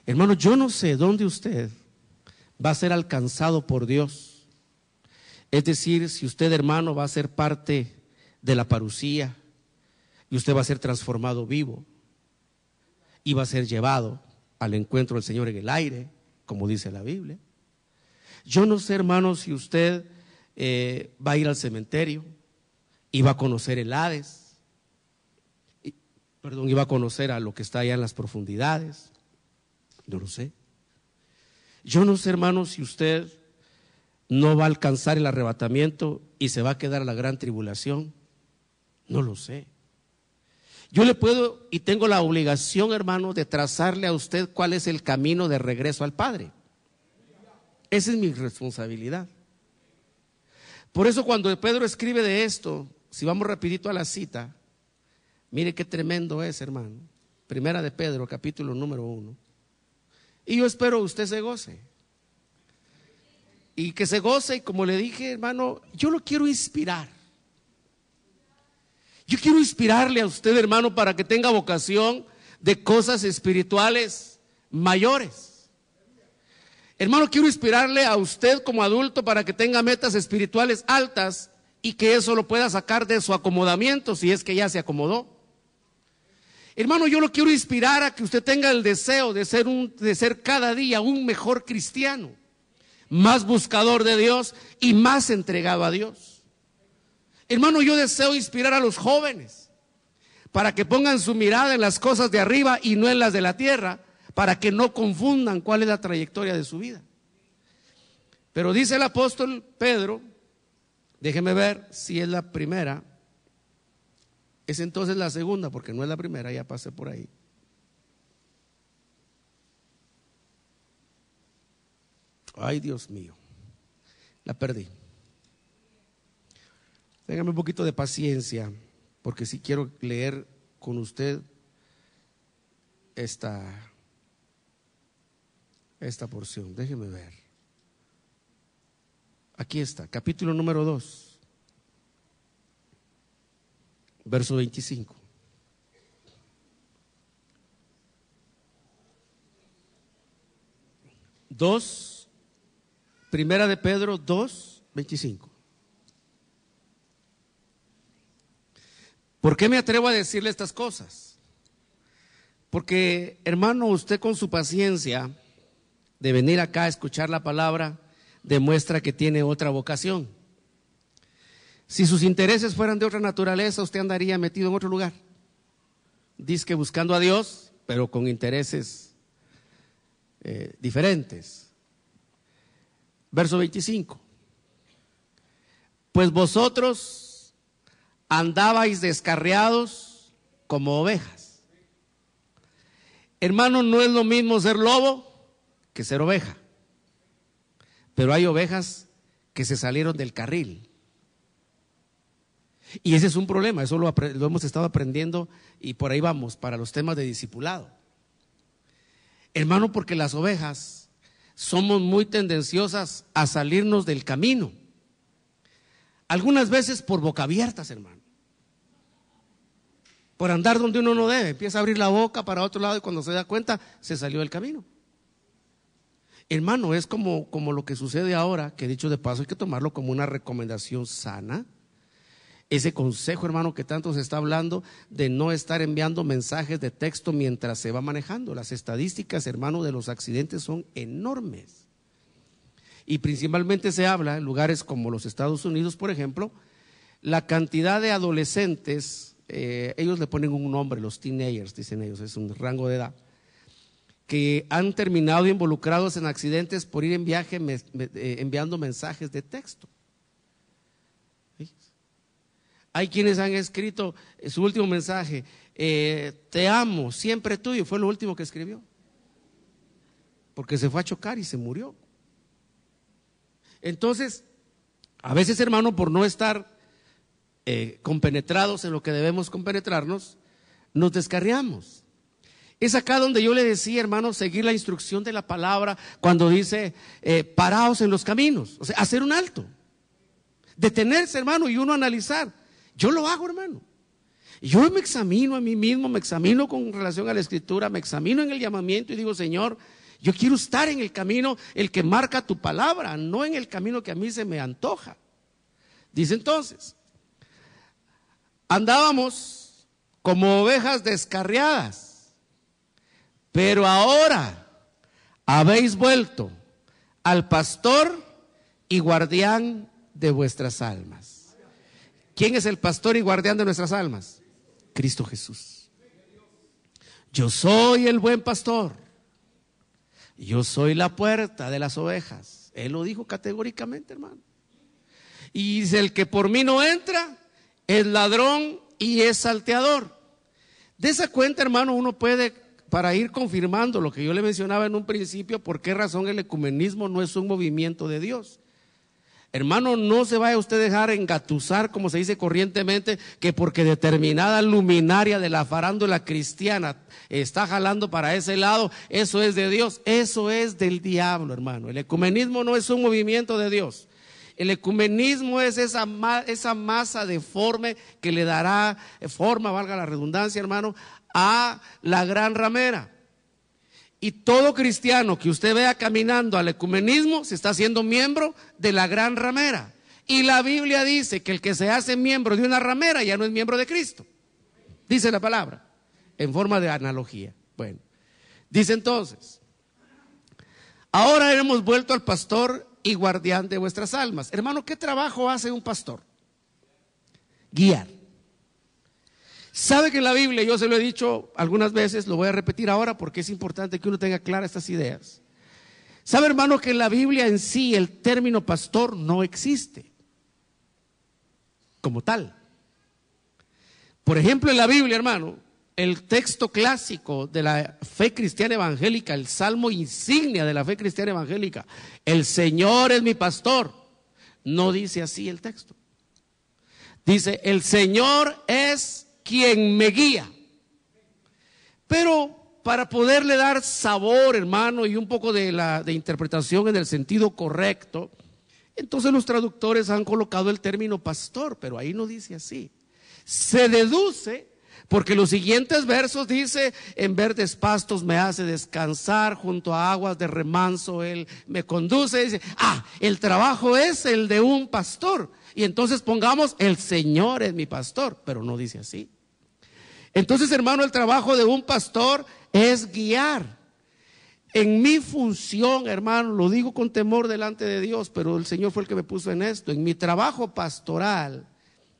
Hermano, yo no sé dónde usted va a ser alcanzado por Dios. Es decir, si usted, hermano, va a ser parte de la parucía y usted va a ser transformado vivo y va a ser llevado al encuentro del Señor en el aire, como dice la Biblia. Yo no sé, hermano, si usted va a ir al cementerio y va a conocer el Hades, y va a conocer a lo que está allá en las profundidades. No lo sé. Yo no sé, hermano, si usted no va a alcanzar el arrebatamiento y se va a quedar a la gran tribulación. No lo sé. Yo le puedo y tengo la obligación, hermano, de trazarle a usted cuál es el camino de regreso al Padre. Esa es mi responsabilidad. Por eso cuando Pedro escribe de esto, si vamos rapidito a la cita, mire qué tremendo es, hermano. Primera de Pedro, capítulo número 1. Y yo espero usted se goce. Y que se goce, y como le dije, hermano, yo lo quiero inspirar. Yo quiero inspirarle a usted, hermano, para que tenga vocación de cosas espirituales mayores. Hermano, quiero inspirarle a usted como adulto para que tenga metas espirituales altas y que eso lo pueda sacar de su acomodamiento si es que ya se acomodó. Hermano, yo lo quiero inspirar a que usted tenga el deseo de ser cada día un mejor cristiano, más buscador de Dios y más entregado a Dios. Hermano, yo deseo inspirar a los jóvenes para que pongan su mirada en las cosas de arriba y no en las de la tierra, para que no confundan cuál es la trayectoria de su vida. Pero dice el apóstol Pedro, déjeme ver si es la primera. Es entonces la segunda, porque no es la primera, ya pasé por ahí. Ay, Dios mío, la perdí. Téngame un poquito de paciencia, porque si quiero leer con usted esta porción. Déjeme ver. Aquí está, capítulo número 2. Verso 25. Primera de Pedro 2, 25. ¿Por qué me atrevo a decirle estas cosas? Porque, hermano, usted con su paciencia de venir acá a escuchar la palabra demuestra que tiene otra vocación. Si sus intereses fueran de otra naturaleza, usted andaría metido en otro lugar. Dice que buscando a Dios, pero con intereses diferentes. Verso 25. Pues vosotros andabais descarriados como ovejas. Hermano, no es lo mismo ser lobo que ser oveja. Pero hay ovejas que se salieron del carril. Y ese es un problema, eso lo hemos estado aprendiendo y por ahí vamos para los temas de discipulado. Hermano, porque las ovejas somos muy tendenciosas a salirnos del camino. Algunas veces por boca abiertas, hermano. Por andar donde uno no debe, empieza a abrir la boca para otro lado y cuando se da cuenta se salió del camino. Hermano, es como lo que sucede ahora, que dicho de paso hay que tomarlo como una recomendación sana. Ese consejo, hermano, que tanto se está hablando de no estar enviando mensajes de texto mientras se va manejando. Las estadísticas, hermano, de los accidentes son enormes. Y principalmente se habla en lugares como los Estados Unidos, por ejemplo, la cantidad de adolescentes, ellos le ponen un nombre, los teenagers, dicen ellos, es un rango de edad, que han terminado involucrados en accidentes por ir en viaje enviando mensajes de texto. Hay quienes han escrito su último mensaje, te amo, siempre tuyo, fue lo último que escribió. Porque se fue a chocar y se murió. Entonces, a veces, hermano, por no estar compenetrados en lo que debemos compenetrarnos, nos descarriamos. Es acá donde yo le decía, hermano, seguir la instrucción de la palabra cuando dice, paraos en los caminos, o sea, hacer un alto. Detenerse, hermano, y uno analizar. Yo lo hago, hermano. Yo me examino a mí mismo, me examino con relación a la Escritura, me examino en el llamamiento y digo, Señor, yo quiero estar en el camino, el que marca tu palabra, no en el camino que a mí se me antoja. Dice entonces, andábamos como ovejas descarriadas, pero ahora habéis vuelto al pastor y guardián de vuestras almas. ¿Quién es el pastor y guardián de nuestras almas? Cristo Jesús. Yo soy el buen pastor. Yo soy la puerta de las ovejas. Él lo dijo categóricamente, hermano. Y dice, el que por mí no entra es ladrón y es salteador. De esa cuenta, hermano, uno puede, para ir confirmando lo que yo le mencionaba en un principio, por qué razón el ecumenismo no es un movimiento de Dios. Hermano, no se vaya usted a dejar engatusar, como se dice corrientemente, que porque determinada luminaria de la farándula cristiana está jalando para ese lado, eso es de Dios. Eso es del diablo, hermano. El ecumenismo no es un movimiento de Dios. El ecumenismo es esa masa deforme que le dará forma, valga la redundancia, hermano, a la gran ramera. Y todo cristiano que usted vea caminando al ecumenismo se está haciendo miembro de la gran ramera. Y la Biblia dice que el que se hace miembro de una ramera ya no es miembro de Cristo. Dice la palabra, en forma de analogía. Bueno, dice entonces, ahora hemos vuelto al pastor y guardián de vuestras almas. Hermano, ¿qué trabajo hace un pastor? Guiar. Sabe que en la Biblia, yo se lo he dicho algunas veces, lo voy a repetir ahora porque es importante que uno tenga claras estas ideas. Sabe, hermano, que en la Biblia en sí el término pastor no existe como tal. Por ejemplo, en la Biblia, hermano, el texto clásico de la fe cristiana evangélica, el salmo insignia de la fe cristiana evangélica, el Señor es mi pastor, no dice así el texto. Dice, el Señor es quien me guía. Pero para poderle dar sabor, hermano, y un poco de interpretación en el sentido correcto, entonces los traductores han colocado el término pastor, pero ahí no dice así. Se deduce, porque los siguientes versos dice, en verdes pastos me hace descansar, junto a aguas de remanso él me conduce. Dice, el trabajo es el de un pastor. Y entonces pongamos, el Señor es mi pastor, pero no dice así. Entonces, hermano, el trabajo de un pastor es guiar. En mi función, hermano, lo digo con temor delante de Dios, pero el Señor fue el que me puso en esto. En mi trabajo pastoral,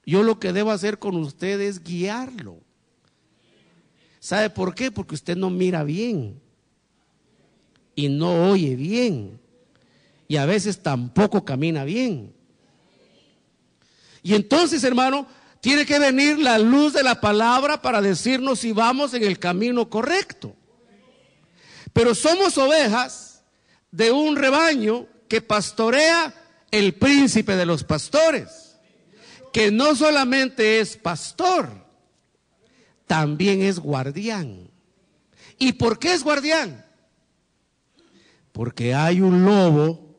yo lo que debo hacer con usted es guiarlo. ¿Sabe por qué? Porque usted no mira bien y no oye bien y a veces tampoco camina bien. Y entonces, hermano, tiene que venir la luz de la palabra para decirnos si vamos en el camino correcto. Pero somos ovejas de un rebaño que pastorea el príncipe de los pastores, que no solamente es pastor, también es guardián. ¿Y por qué es guardián? Porque hay un lobo,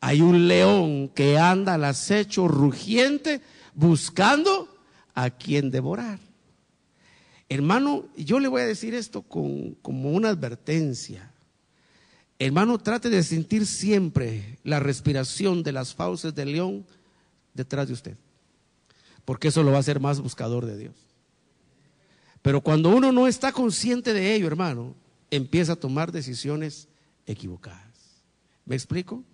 hay un león que anda al acecho rugiente buscando a quien devorar. Hermano, yo le voy a decir esto como una advertencia. Hermano, trate de sentir siempre la respiración de las fauces del león detrás de usted, porque eso lo va a hacer más buscador de Dios. Pero cuando uno no está consciente de ello, hermano, empieza a tomar decisiones equivocadas. ¿Me explico?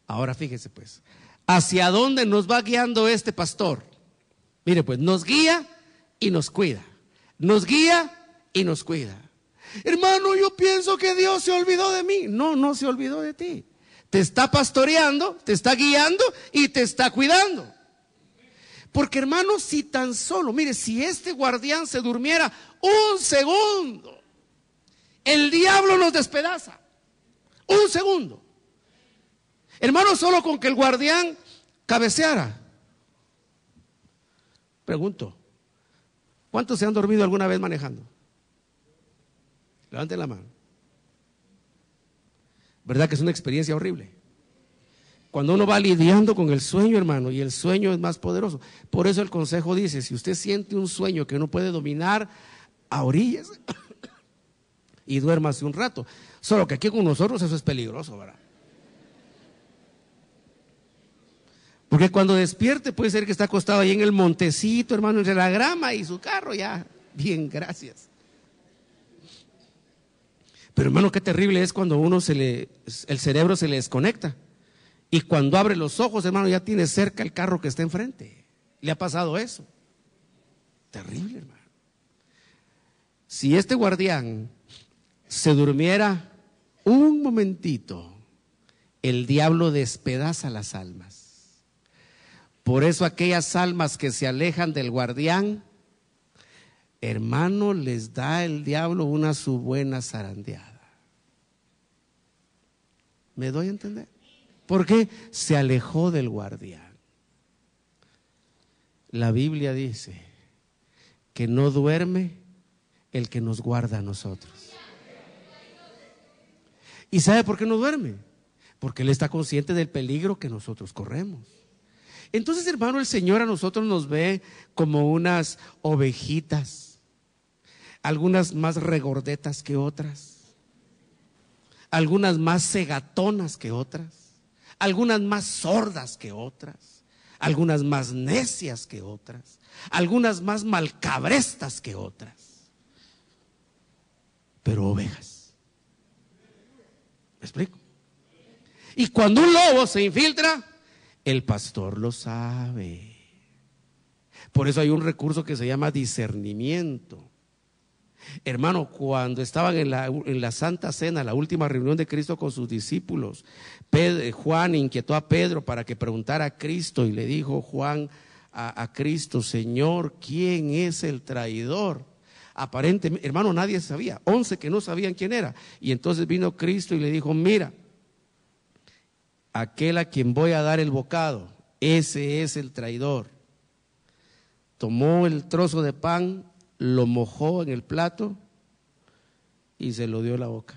Ahora fíjese pues, ¿hacia dónde nos va guiando este pastor? Mire pues, nos guía y nos cuida. Nos guía y nos cuida. Hermano, yo pienso que Dios se olvidó de mí. No, no se olvidó de ti. Te está pastoreando, te está guiando y te está cuidando. Porque, hermano, si tan solo, mire, si este guardián se durmiera un segundo, el diablo nos despedaza. Un segundo. Hermano, solo con que el guardián cabeceara. Pregunto, ¿cuántos se han dormido alguna vez manejando? Levanten la mano. ¿Verdad que es una experiencia horrible? Cuando uno va lidiando con el sueño, hermano, y el sueño es más poderoso. Por eso el consejo dice, si usted siente un sueño que no puede dominar, ahoríllese y duérmase un rato. Solo que aquí con nosotros eso es peligroso, ¿verdad? Porque cuando despierte puede ser que está acostado ahí en el montecito, hermano, entre la grama y su carro, ya, bien, gracias. Pero hermano, qué terrible es cuando el cerebro se le desconecta. Y cuando abre los ojos, hermano, ya tiene cerca el carro que está enfrente. ¿Le ha pasado eso? Terrible, hermano. Si este guardián se durmiera un momentito, el diablo despedaza las almas. Por eso aquellas almas que se alejan del guardián, hermano, les da el diablo una su buena zarandeada. ¿Me doy a entender? Porque se alejó del guardián. La Biblia dice que no duerme el que nos guarda a nosotros. ¿Y sabe por qué no duerme? Porque Él está consciente del peligro que nosotros corremos. Entonces, hermano, el Señor a nosotros nos ve como unas ovejitas, algunas más regordetas que otras, algunas más cegatonas que otras, algunas más sordas que otras, algunas más necias que otras, algunas más malcabrestas que otras, pero ovejas. ¿Me explico? Y cuando un lobo se infiltra, el pastor lo sabe. Por eso hay un recurso que se llama discernimiento. Hermano, cuando estaban en la Santa Cena, la última reunión de Cristo con sus discípulos, Juan inquietó a Pedro para que preguntara a Cristo y le dijo Juan a Cristo: Señor, ¿quién es el traidor? Aparentemente, hermano, nadie sabía, 11 que no sabían quién era. Y entonces vino Cristo y le dijo: mira, aquel a quien voy a dar el bocado, ese es el traidor. Tomó el trozo de pan, lo mojó en el plato y se lo dio en la boca.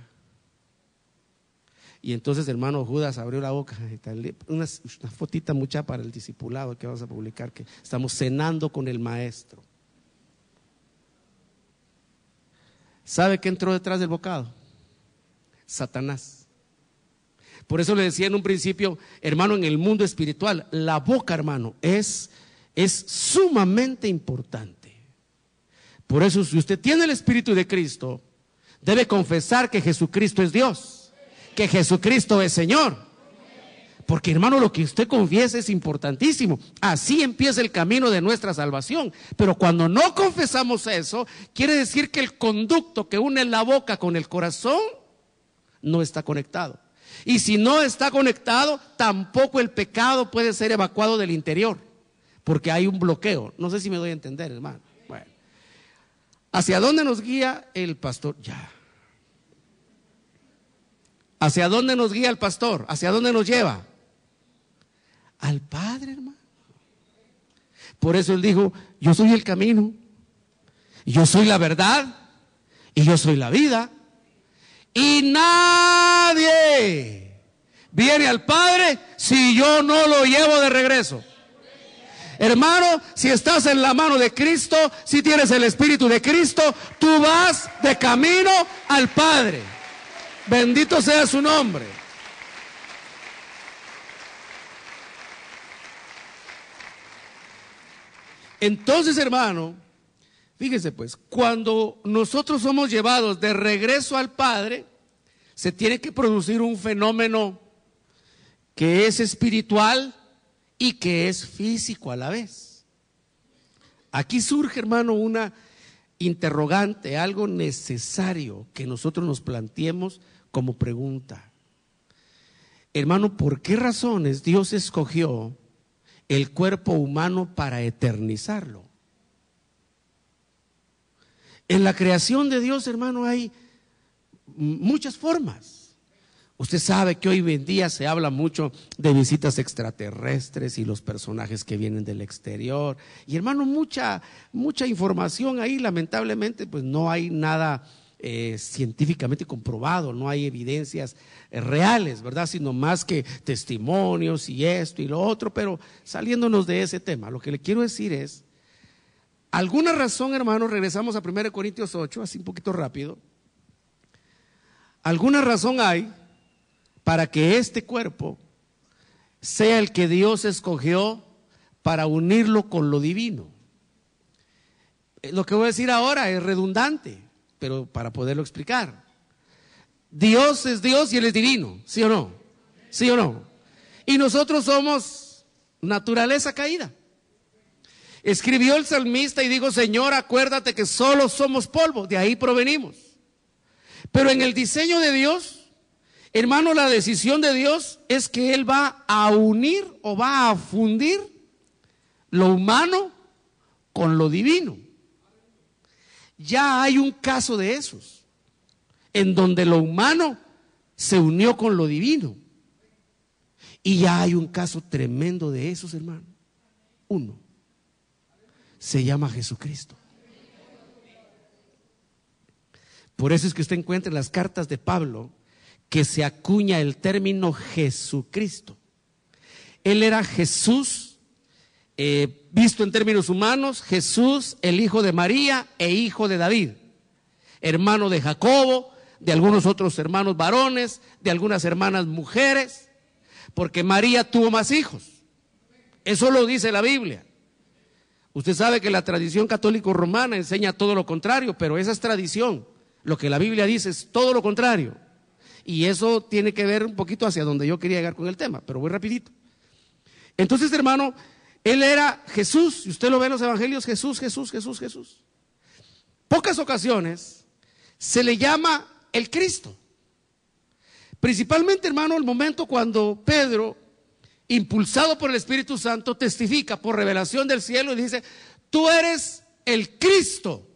Y entonces, hermano, Judas abrió la boca. Una fotita mucha para el discipulado que vamos a publicar, que estamos cenando con el maestro. ¿Sabe qué entró detrás del bocado? Satanás. Por eso le decía en un principio, hermano, en el mundo espiritual, la boca, hermano, es sumamente importante. Por eso, si usted tiene el Espíritu de Cristo, debe confesar que Jesucristo es Dios, que Jesucristo es Señor. Porque, hermano, lo que usted confiesa es importantísimo. Así empieza el camino de nuestra salvación. Pero cuando no confesamos eso, quiere decir que el conducto que une la boca con el corazón no está conectado. Y si no está conectado, tampoco el pecado puede ser evacuado del interior, porque hay un bloqueo. No sé si me doy a entender, hermano. Bueno, ¿hacia dónde nos guía el pastor? Ya. ¿Hacia dónde nos guía el pastor? ¿Hacia dónde nos lleva? Al Padre, hermano. Por eso Él dijo: yo soy el camino, yo soy la verdad y yo soy la vida. Y nadie viene al Padre si yo no lo llevo de regreso. Hermano, si estás en la mano de Cristo, si tienes el Espíritu de Cristo, tú vas de camino al Padre. Bendito sea su nombre. Entonces, hermano, fíjese pues, cuando nosotros somos llevados de regreso al Padre, se tiene que producir un fenómeno que es espiritual y que es físico a la vez. Aquí surge, hermano, una interrogante, algo necesario que nosotros nos planteemos como pregunta. Hermano, ¿por qué razones Dios escogió el cuerpo humano para eternizarlo? En la creación de Dios, hermano, hay muchas formas. Usted sabe que hoy en día se habla mucho de visitas extraterrestres y los personajes que vienen del exterior. Y, hermano, mucha información ahí. Lamentablemente, pues no hay nada científicamente comprobado, no hay evidencias reales, ¿verdad? Sino más que testimonios y esto y lo otro, pero saliéndonos de ese tema, lo que le quiero decir es, alguna razón, hermanos, regresamos a 1 Corintios 8, así un poquito rápido, alguna razón hay para que este cuerpo sea el que Dios escogió para unirlo con lo divino. Lo que voy a decir ahora es redundante, pero para poderlo explicar. Dios es Dios y Él es divino, ¿sí o no? ¿Sí o no? Y nosotros somos naturaleza caída. Escribió el salmista y dijo: Señor, acuérdate que solo somos polvo, de ahí provenimos. Pero en el diseño de Dios, hermano, la decisión de Dios es que Él va a unir o va a fundir lo humano con lo divino. Ya hay un caso de esos, en donde lo humano se unió con lo divino. Y ya hay un caso tremendo de esos, hermano. Uno se llama Jesucristo. Por eso es que usted encuentra en las cartas de Pablo que se acuña el término Jesucristo. Él era Jesús, visto en términos humanos, Jesús, el hijo de María e hijo de David, hermano de Jacobo, de algunos otros hermanos varones, de algunas hermanas mujeres, porque María tuvo más hijos. Eso lo dice la Biblia. Usted sabe que la tradición católico romana enseña todo lo contrario, pero esa es tradición. Lo que la Biblia dice es todo lo contrario. Y eso tiene que ver un poquito hacia donde yo quería llegar con el tema, pero voy rapidito. Entonces, hermano, Él era Jesús, y usted lo ve en los evangelios, Jesús, Jesús, Jesús, Jesús. Pocas ocasiones se le llama el Cristo. Principalmente, hermano, el momento cuando Pedro, impulsado por el Espíritu Santo, testifica por revelación del cielo y dice: tú eres el Cristo.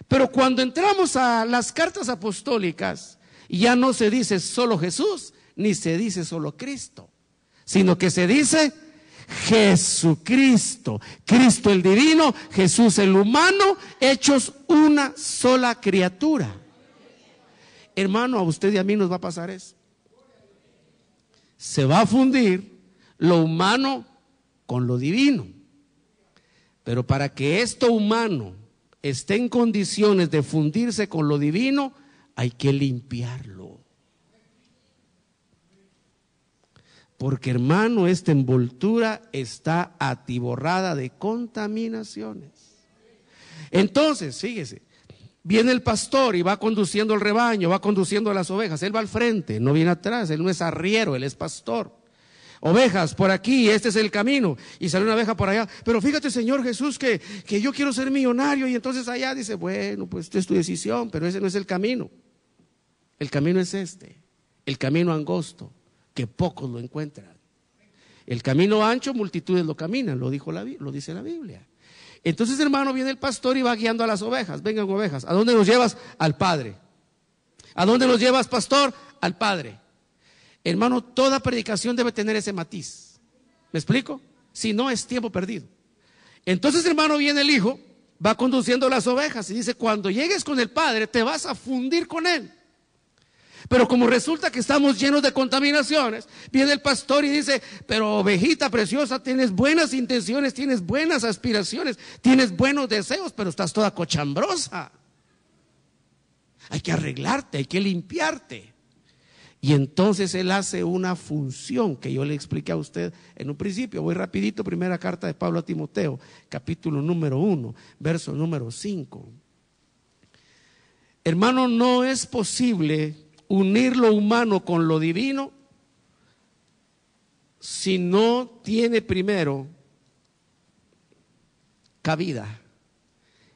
Pero cuando entramos a las cartas apostólicas, ya no se dice solo Jesús, ni se dice solo Cristo, sino que se dice Jesucristo, Cristo el divino, Jesús el humano, hechos una sola criatura. Hermano, a usted y a mí nos va a pasar eso. Se va a fundir lo humano con lo divino. Pero para que esto humano esté en condiciones de fundirse con lo divino, hay que limpiarlo. Porque, hermano, esta envoltura está atiborrada de contaminaciones. Entonces, fíjese, viene el pastor y va conduciendo el rebaño, va conduciendo las ovejas. Él va al frente, no viene atrás, él no es arriero, él es pastor. Ovejas por aquí, este es el camino. Y sale una oveja por allá. Pero fíjate, Señor Jesús, que yo quiero ser millonario. Y entonces allá dice: bueno, pues esta es tu decisión, pero ese no es el camino. El camino es este, el camino angosto, que pocos lo encuentran. El camino ancho, multitudes lo caminan, lo dice la Biblia. Entonces, hermano, viene el pastor y va guiando a las ovejas. Vengan, ovejas, ¿a dónde nos llevas? Al Padre. ¿A dónde nos llevas, pastor? Al Padre. Hermano, toda predicación debe tener ese matiz. ¿Me explico? Si no, es tiempo perdido. Entonces, hermano, viene el hijo, va conduciendo las ovejas y dice: cuando llegues con el Padre, te vas a fundir con Él. Pero como resulta que estamos llenos de contaminaciones, viene el pastor y dice: pero ovejita preciosa, tienes buenas intenciones, tienes buenas aspiraciones, tienes buenos deseos, pero estás toda cochambrosa. Hay que arreglarte, hay que limpiarte. Y entonces Él hace una función que yo le expliqué a usted en un principio. Voy rapidito, primera carta de Pablo a Timoteo, capítulo número 1, verso número 5. Hermano, no es posible unir lo humano con lo divino si no tiene primero cabida.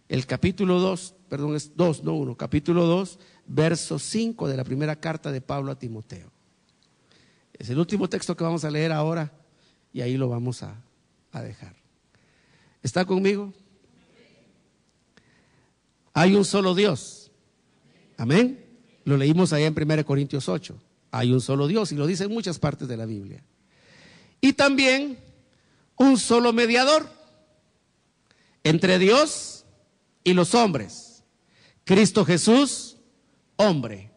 El capítulo 2, perdón, es 2, no 1, capítulo 2, verso 5 de la primera carta de Pablo a Timoteo. Es el último texto que vamos a leer ahora y ahí lo vamos a dejar. ¿Está conmigo? Hay un solo Dios. Amén. Lo leímos allá en 1 Corintios 8. Hay un solo Dios y lo dice en muchas partes de la Biblia. Y también un solo mediador entre Dios y los hombres, Cristo Jesús, hombre.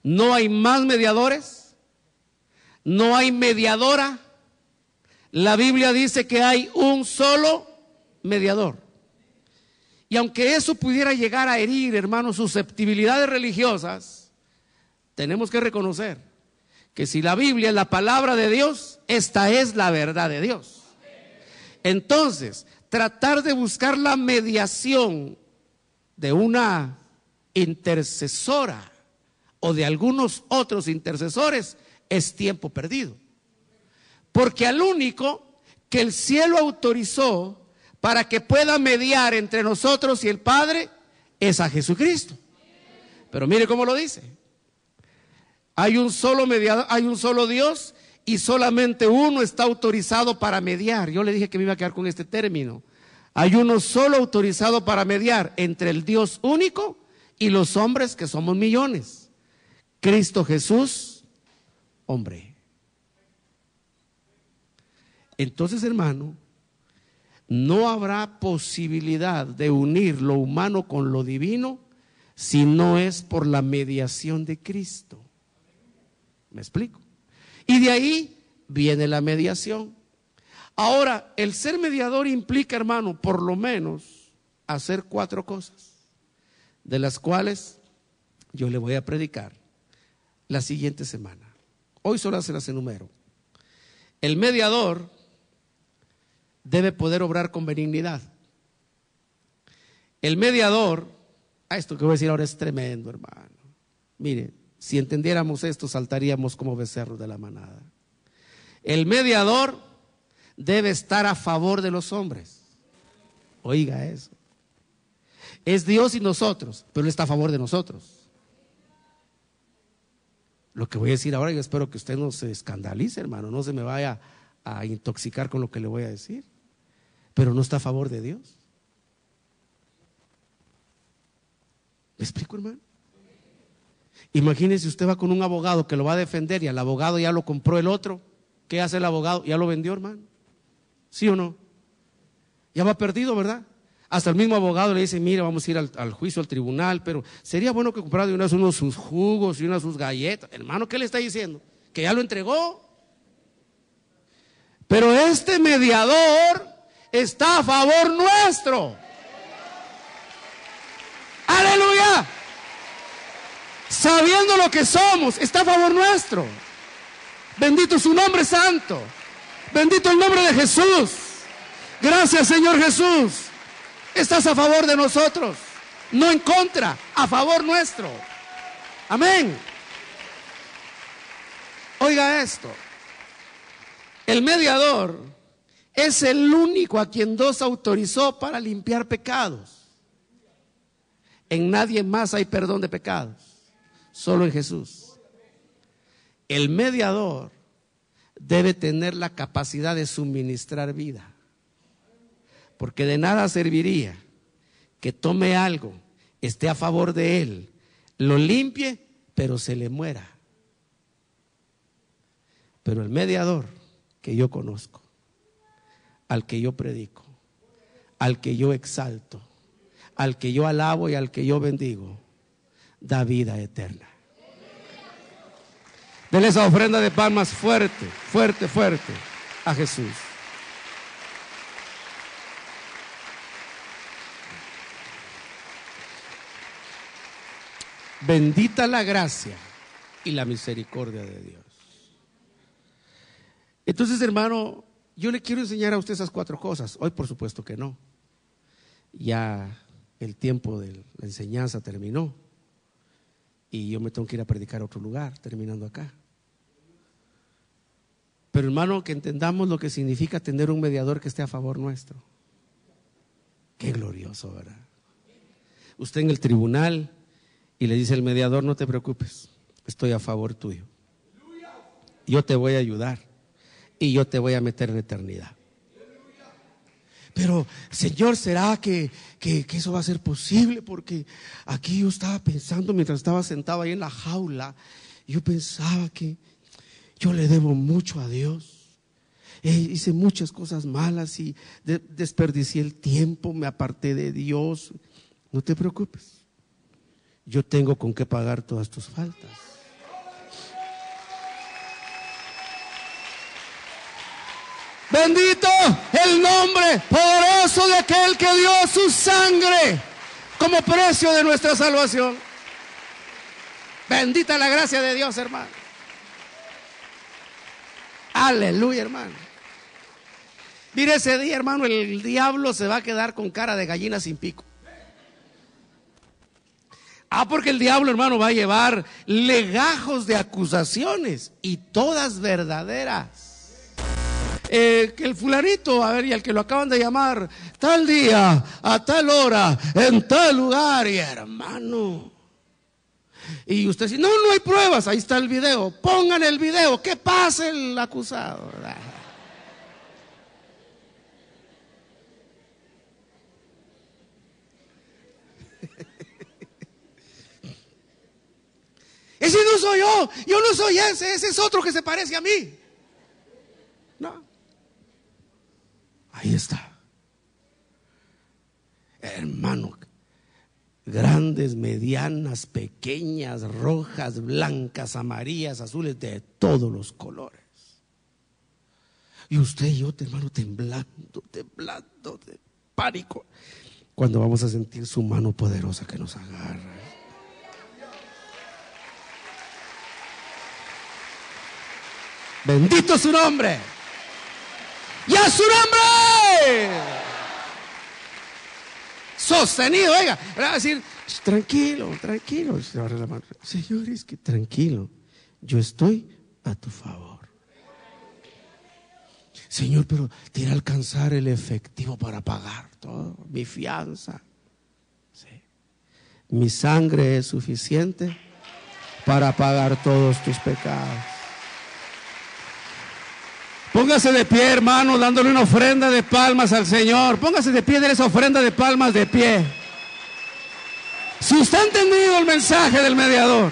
No hay más mediadores, no hay mediadora. La Biblia dice que hay un solo mediador. Y aunque eso pudiera llegar a herir, hermanos, susceptibilidades religiosas, tenemos que reconocer que si la Biblia es la palabra de Dios, esta es la verdad de Dios. Entonces, tratar de buscar la mediación de una intercesora o de algunos otros intercesores es tiempo perdido. Porque al único que el cielo autorizó para que pueda mediar entre nosotros y el Padre es a Jesucristo. Pero mire cómo lo dice. Hay un solo mediador, hay un solo Dios y solamente uno está autorizado para mediar. Yo le dije que me iba a quedar con este término. Hay uno solo autorizado para mediar entre el Dios único y los hombres que somos millones. Cristo Jesús, hombre. Entonces, hermano, no habrá posibilidad de unir lo humano con lo divino si no es por la mediación de Cristo. ¿Me explico? Y de ahí viene la mediación. Ahora, el ser mediador implica, hermano, por lo menos hacer 4 cosas, de las cuales yo le voy a predicar la siguiente semana. Hoy solo se las enumero. El mediador debe poder obrar con benignidad. El mediador, esto que voy a decir ahora es tremendo, hermano. Mire, si entendiéramos esto, saltaríamos como becerros de la manada. El mediador debe estar a favor de los hombres. Oiga eso. Es Dios y nosotros, pero Él está a favor de nosotros. Lo que voy a decir ahora, yo espero que usted no se escandalice, hermano, no se me vaya a intoxicar con lo que le voy a decir, pero no está a favor de Dios. ¿Me explico, hermano? Imagínese, usted va con un abogado que lo va a defender y al abogado ya lo compró el otro. ¿Qué hace el abogado? Ya lo vendió, hermano. ¿Sí o no? Ya va perdido, ¿verdad? Hasta el mismo abogado le dice, mire, vamos a ir al juicio, al tribunal, pero sería bueno que comprara de una vez unos sus jugos y unas sus galletas. Hermano, ¿qué le está diciendo? Que ya lo entregó. Pero este mediador está a favor nuestro. ¡Aleluya! Sabiendo lo que somos, está a favor nuestro. Bendito su nombre santo. Bendito el nombre de Jesús. Gracias, Señor Jesús. Estás a favor de nosotros, no en contra, a favor nuestro. Amén. Oiga esto. El mediador es el único a quien Dios autorizó para limpiar pecados. En nadie más hay perdón de pecados, solo en Jesús. El mediador debe tener la capacidad de suministrar vida. Porque de nada serviría que tome algo, esté a favor de él, lo limpie, pero se le muera. Pero el mediador que yo conozco, al que yo predico, al que yo exalto, al que yo alabo y al que yo bendigo, da vida eterna. Denle esa ofrenda de palmas fuerte, fuerte, fuerte a Jesús. Bendita la gracia y la misericordia de Dios. Entonces, hermano, yo le quiero enseñar a usted esas 4 cosas. Hoy, por supuesto que no. Ya el tiempo de la enseñanza terminó y yo me tengo que ir a predicar a otro lugar, terminando acá. Pero, hermano, que entendamos lo que significa tener un mediador que esté a favor nuestro. Qué glorioso, ¿verdad? Usted en el tribunal y le dice al mediador, no te preocupes, estoy a favor tuyo. Yo te voy a ayudar y yo te voy a meter en eternidad. Pero, Señor, ¿será que eso va a ser posible? Porque aquí yo estaba pensando, mientras estaba sentado ahí en la jaula, yo pensaba que yo le debo mucho a Dios. Hice muchas cosas malas y desperdicié el tiempo, me aparté de Dios. No te preocupes. yo tengo con qué pagar todas tus faltas. Bendito el nombre poderoso de aquel que dio su sangre como precio de nuestra salvación. Bendita la gracia de Dios, hermano. Aleluya, hermano. Mire, ese día, hermano, el diablo se va a quedar con cara de gallina sin pico. Porque el diablo, hermano, va a llevar legajos de acusaciones y todas verdaderas. Que el fulanito, a ver, y el que lo acaban de llamar, tal día, a tal hora, en tal lugar, y hermano. Y usted dice, no hay pruebas, ahí está el video, pongan el video, que pase el acusado. Ese no soy yo no soy ese es otro que se parece a mí. No. Ahí está. Hermano, grandes, medianas, pequeñas, rojas, blancas, amarillas, azules, de todos los colores. Y usted y yo, hermano, temblando de pánico, cuando vamos a sentir su mano poderosa que nos agarra. Bendito su nombre. ¡Y a su nombre! Sostenido, oiga. Va a decir, tranquilo. Señor, es que tranquilo. Yo estoy a tu favor. Señor, pero tiene que alcanzar el efectivo para pagar todo. Mi fianza. Sí. Mi sangre es suficiente para pagar todos tus pecados. Póngase de pie, hermano, dándole una ofrenda de palmas al Señor. Póngase de pie, déle esa ofrenda de palmas de pie. Si usted ha entendido el mensaje del mediador,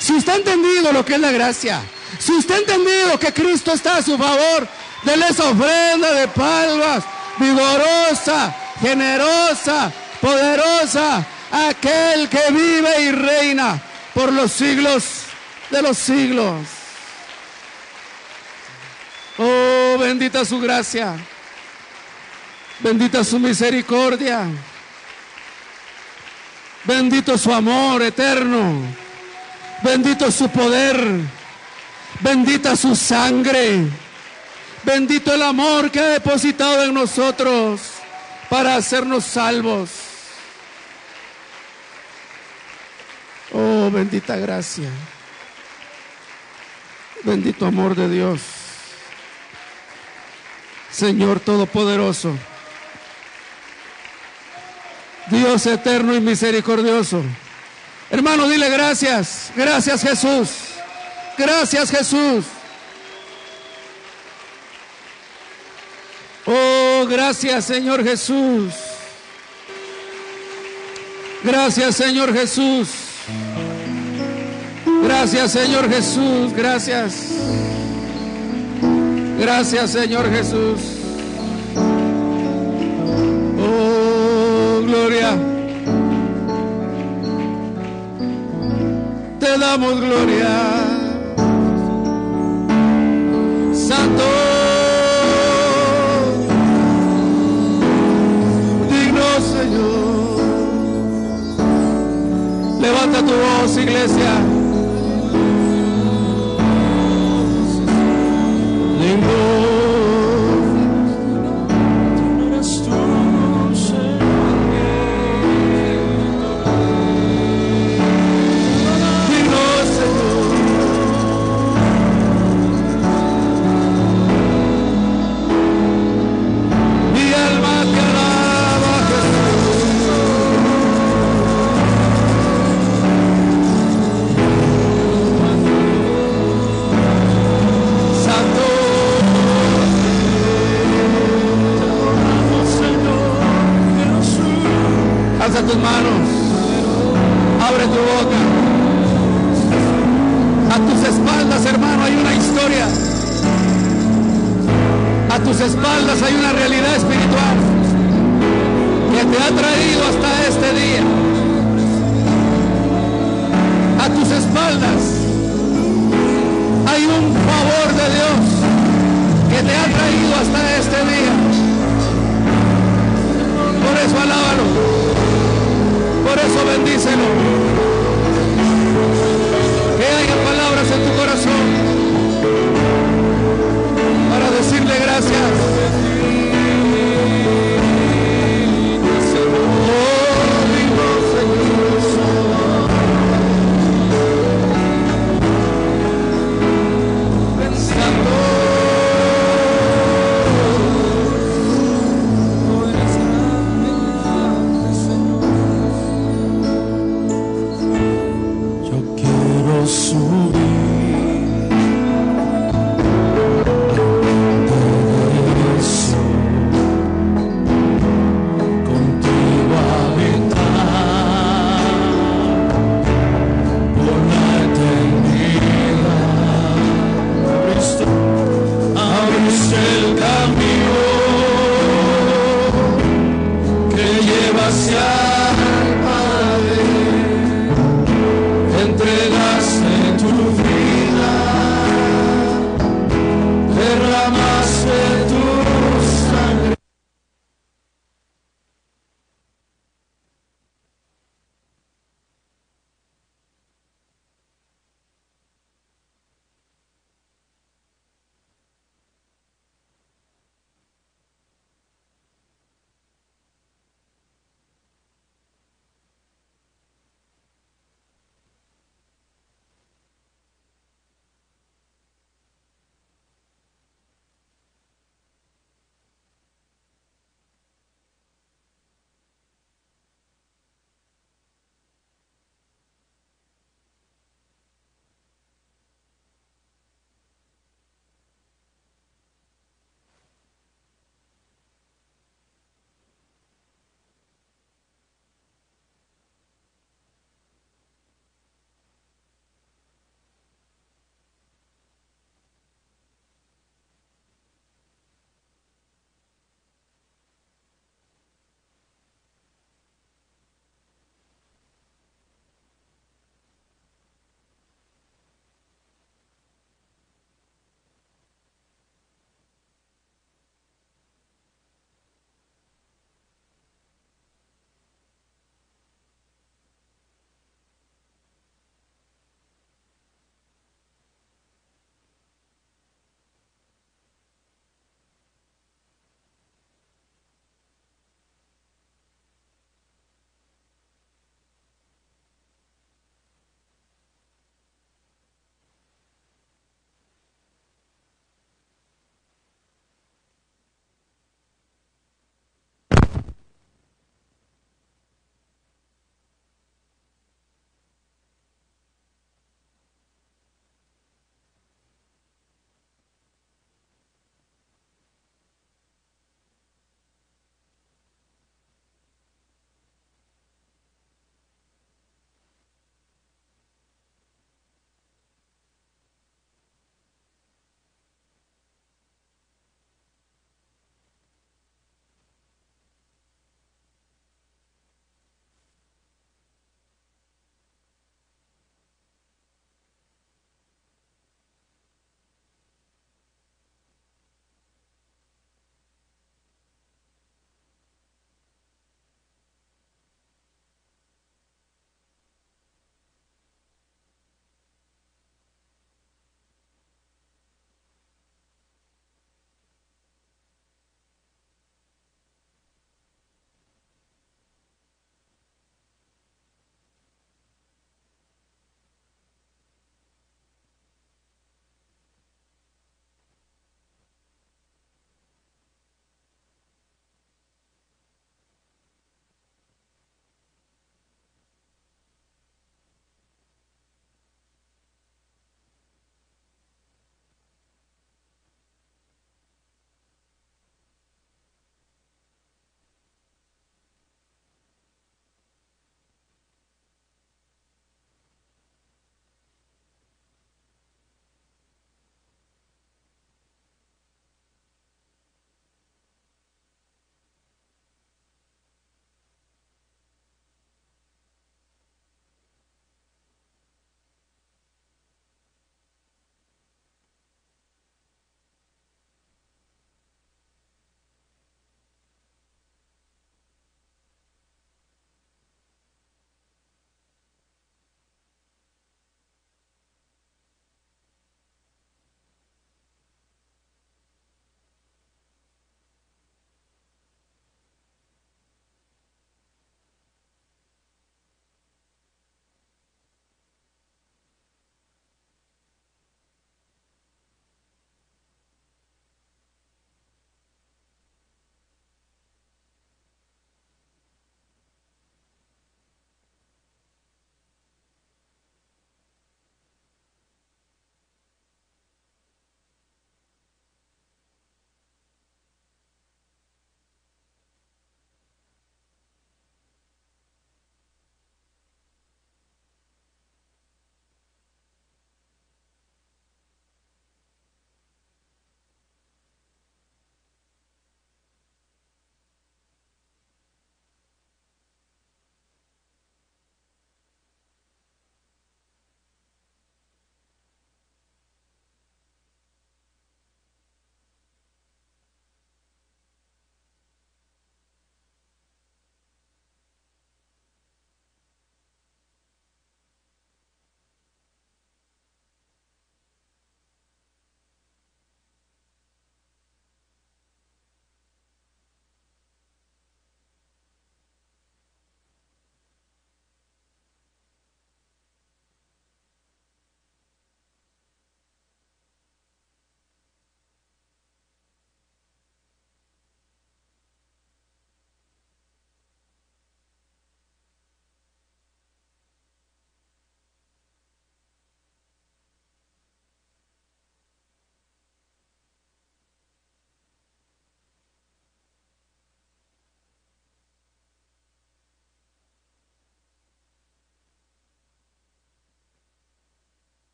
si usted ha entendido lo que es la gracia, si usted ha entendido que Cristo está a su favor, déle esa ofrenda de palmas, vigorosa, generosa, poderosa, aquel que vive y reina por los siglos de los siglos. Oh, bendita su gracia, bendita su misericordia, bendito su amor eterno, bendito su poder, bendita su sangre, bendito el amor que ha depositado en nosotros para hacernos salvos. Oh, bendita gracia, bendito amor de Dios. Señor Todopoderoso, Dios eterno y misericordioso. Hermano, dile gracias. Gracias, Jesús. Gracias, Jesús. Oh, gracias, Señor Jesús. Gracias, Señor Jesús. Gracias, Señor Jesús. Gracias. Gracias, Señor Jesús. Oh, gloria. Te damos gloria. Santo, digno Señor. Levanta tu voz, iglesia. Alza tus manos, abre tu boca. A tus espaldas, hermano, hay una historia. A tus espaldas hay una realidad espiritual que te ha traído hasta este día. espaldas hay un favor de Dios que te ha traído hasta este día. Por eso alábalo, por eso bendícelo. Que haya palabras en tu corazón para decirle gracias. Yo quiero su